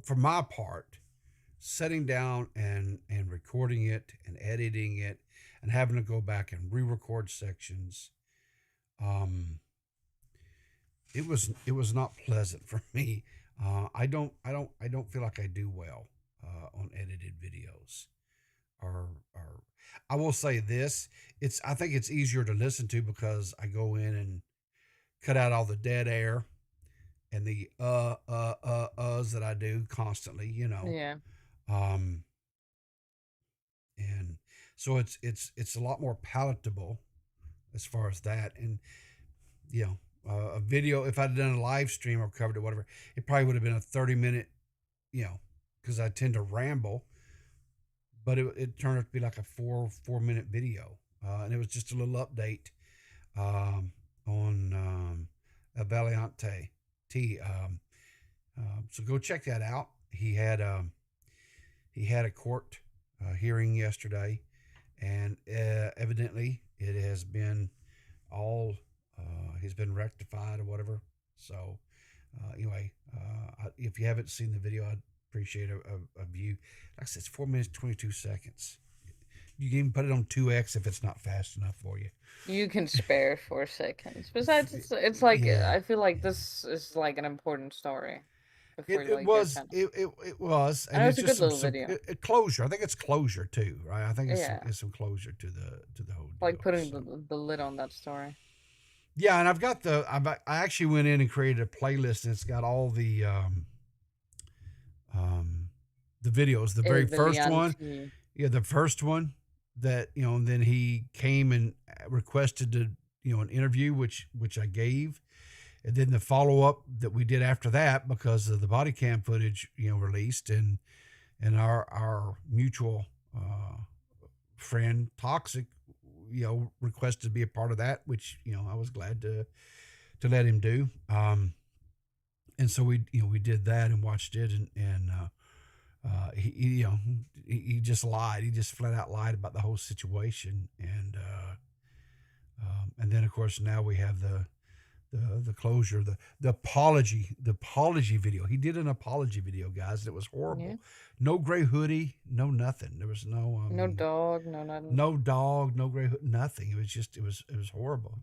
for my part, sitting down and recording it and editing it and having to go back and re-record sections. It was not pleasant for me. I don't feel like I do well on edited videos. Or I will say this: I think it's easier to listen to because I go in and cut out all the dead air and the uhs that I do constantly. Yeah. And so it's a lot more palatable as far as that. And a video, if I'd done a live stream or covered it, whatever, it probably would have been a 30-minute, because I tend to ramble, but it turned out to be like a 4-minute video. And it was just a little update on a Valiante T. So go check that out. He had a court hearing yesterday, and evidently it has been all he's been rectified or whatever. So anyway, if you haven't seen the video, I'd appreciate a view. Like I said, it's 4 minutes 22 seconds. You can even put it on 2x if it's not fast enough for you. You can spare 4 seconds. Besides, it's like I feel like this is like an important story. It was, and it's a good little video. Closure. I think it's closure too, right? I think it's some closure to the whole deal. Like putting the lid on that story. Yeah, and I actually went in and created a playlist, and it's got all the videos. The very first one, the first one that and then he came and requested to an interview, which I gave. And then the follow-up that we did after that, because of the body cam footage, released, and our mutual friend Toxic, requested to be a part of that, which I was glad to let him do. And so we did that and watched it, and he just lied. He just flat out lied about the whole situation, and then of course now we have the closure, the apology video. He did an apology video, guys. And it was horrible. Yeah. No gray hoodie, no nothing. There was no no dog, no nothing. No dog, no gray hood, nothing. It was just it was horrible.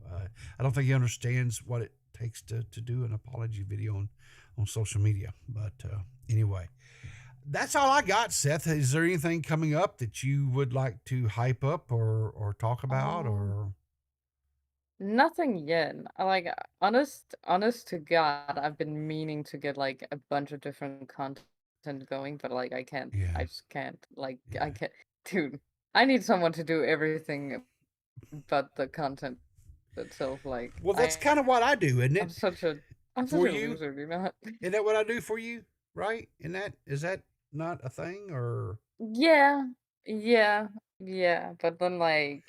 I don't think he understands what it takes to do an apology video on social media. But anyway, that's all I got. Seth, is there anything coming up that you would like to hype up or talk about or? Nothing yet. Like honest to God, I've been meaning to get like a bunch of different content going, but like I can't. Yeah. I just can't. Like I can't, dude. I need someone to do everything, but the content itself. Like, well, that's kind of what I do, isn't it? I'm such a loser, you know. Isn't that what I do for you? Right? Is that not a thing or? Yeah. But then like.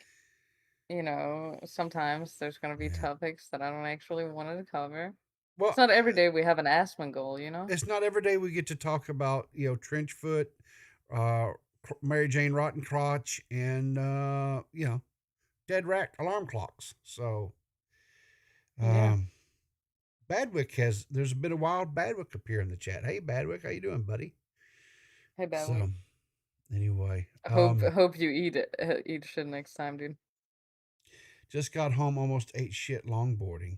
Sometimes there's going to be topics that I don't actually want to cover. Well, it's not every day we have an Asmongold, It's not every day we get to talk about, Trenchfoot, Mary Jane Rottencrotch, and, dead rat alarm clocks. So, Badwick there's a bit of wild Badwick up here in the chat. Hey, Badwick, how you doing, buddy? Hey, Badwick. So, anyway. Hope you eat shit next time, dude. Just got home, almost ate shit longboarding.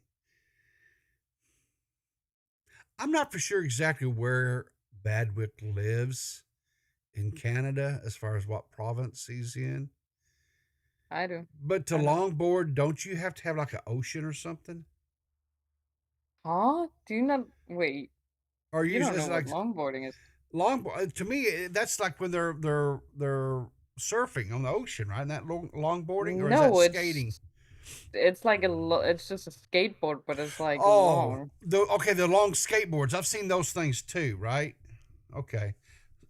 I'm not for sure exactly where Badwick lives in Canada as far as what province he's in. I do. But to longboard, don't you have to have like an ocean or something? Huh? Do you not? Wait. Or you don't know what longboarding is? Longboard, to me, that's like when they're surfing on the ocean, right? And that longboarding, or is that skating? It's like it's just a skateboard, but it's like Oh, long. the long skateboards. I've seen those things too, right? Okay.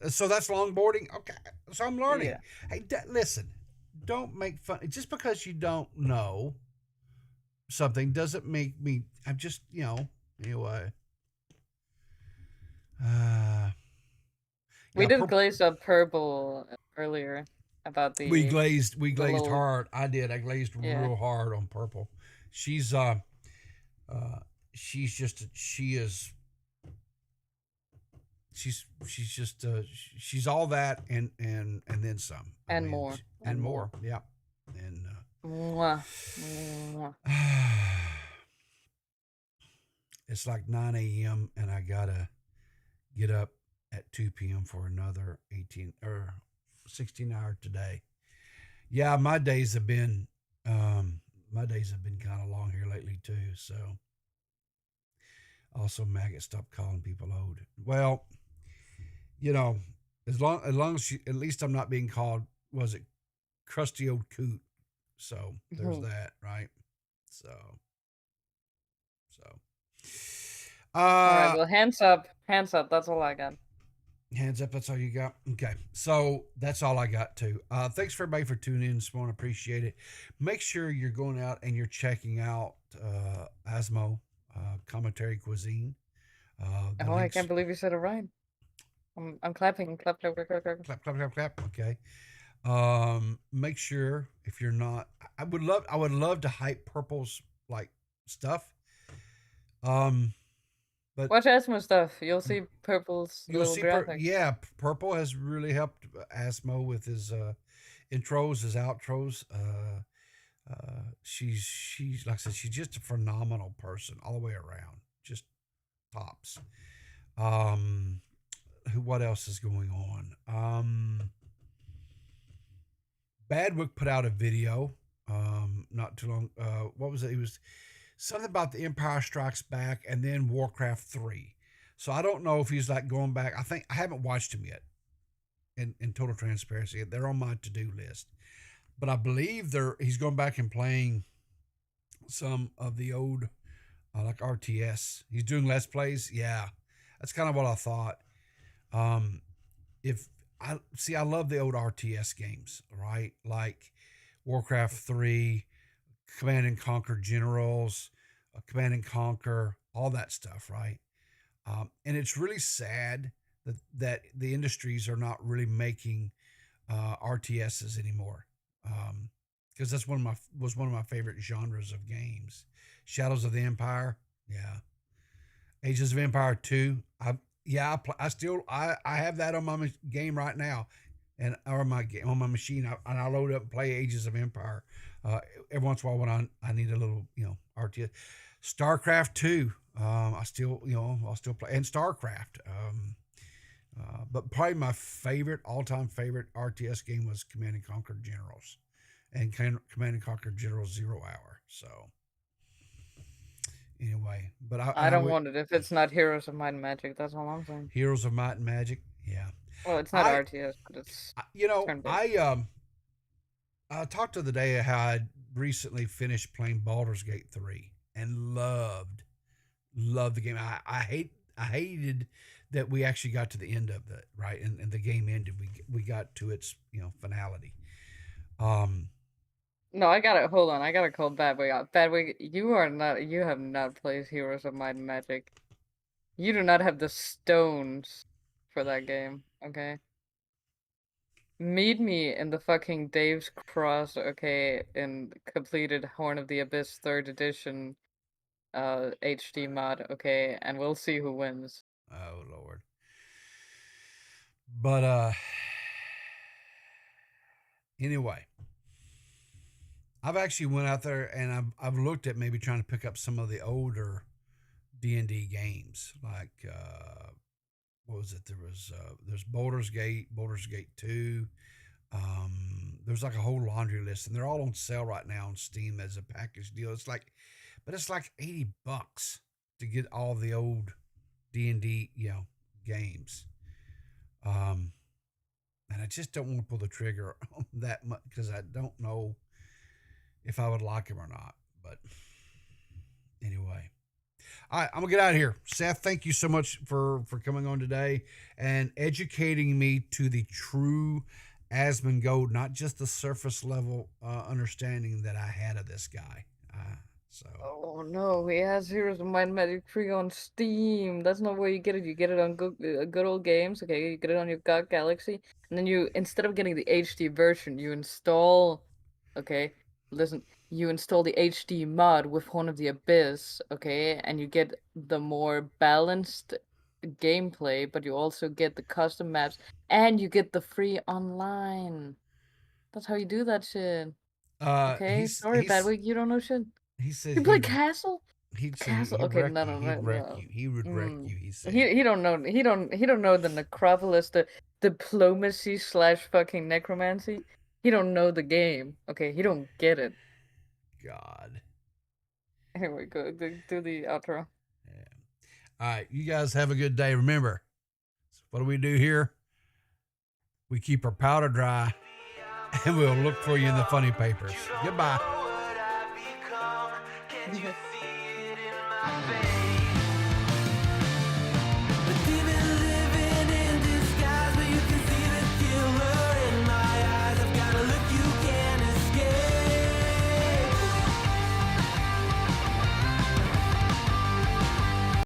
So that's longboarding. Okay. So I'm learning. Yeah. Hey, listen, don't make fun. Just because you don't know something doesn't make me. I'm just, anyway. We Yeah, did glaze up purple earlier about we the glazed little hard. I did. I glazed yeah. real hard on purple. She's she's just she is she's just she's all that and then some. And more. And more. Yeah. And Mwah. Mwah. it's like 9 a.m. and I gotta get up at 2 p.m. for another 18 or 16-hour today. Yeah, my days have been kind of long here lately too. So also, Maggot, stop calling people old. Well, as long as at least I'm not being called, was it crusty old coot? So there's that, right? So. All right, well, hands up. That's all I got. Hands up, that's all you got? Okay, so that's all I got too. Thanks for everybody for tuning in this morning. Appreciate it. Make sure you're going out and you're checking out Asmo Commentary Cuisine. I can't believe you said it right. I'm clapping. Clap. Okay. Make sure if you're not, I would love to hype Purple's like stuff. But watch Asmo stuff. You'll see Purple's little graphics. Purple has really helped Asmo with his intros, his outros. She's like I said, she's just a phenomenal person all the way around. Just tops. What else is going on? Badwick put out a video not too long. What was it? It was something about the Empire Strikes Back and then Warcraft 3. So I don't know if he's like going back. I haven't watched him yet. In total transparency, they're on my to-do list. But I believe he's going back and playing some of the old like RTS. He's doing Let's Plays. Yeah. That's kind of what I thought. I love the old RTS games, right? Like Warcraft 3, Command and Conquer Generals, Command and Conquer, all that stuff, right? And it's really sad that the industries are not really making RTSs anymore, because that's one of my favorite genres of games. Shadows of the Empire, yeah. Ages of Empire 2, I have that on my game right now, and on my machine, and I load up and play Ages of Empire. Every once in a while when I need a little, RTS. StarCraft 2, I'll still play, and StarCraft. But probably my all-time favorite RTS game was Command and Conquer Generals, and Command and Conquer Generals 0 Hour. So anyway, but I don't want it if it's not Heroes of Might and Magic. That's all I'm saying. Heroes of Might and Magic, yeah. Well, it's not RTS, but it's I talked the other day how I recently finished playing Baldur's Gate 3 and loved the game. I hated that we actually got to the end of it, right? And the game ended. We got to its finality. No, I got it. Hold on, I gotta call Badwig out. Badwig, you have not played Heroes of Might and Magic. You do not have the stones for that game, okay? Meet me in the fucking Dave's Cross, okay, in completed Horn of the Abyss 3rd edition HD mod, okay, and we'll see who wins. Oh Lord. But anyway, I've actually went out there and I've looked at maybe trying to pick up some of the older D&D games, like what was it? There's Baldur's Gate 2. There's like a whole laundry list, and they're all on sale right now on Steam as a package deal. It's like $80 to get all the old D&D games. And I just don't want to pull the trigger on that much because I don't know if I would like him or not. But anyway, all right, I'm gonna get out of here. Seth, thank you so much for coming on today and educating me to the true Asmongold, not just the surface level understanding that I had of this guy. Oh no, he has Heroes of Might and Magic 3 on Steam. That's not where you get it. You get it on good old games. Okay, you get it on your GOG Galaxy, and then you, instead of getting the HD version, you install. Okay, listen. You install the HD mod with Horn of the Abyss. Okay, and you get the more balanced gameplay, but you also get the custom maps, and you get the free online. That's how you do that shit. Okay, sorry, Badwig, you don't know shit. He said You play Castle? He'd say Castle. he'd Okay, wreck no, you. no, He'd no, wreck no. you. He would wreck you. He said. He don't know. He don't know the necropolis, the diplomacy / fucking necromancy. He don't know the game. Okay, he don't get it. God. Here we go. Do the outro. All right, you guys have a good day. Remember, what do we do here? We keep our powder dry, and we'll look for you in the funny papers. Goodbye. Can you see it in my face?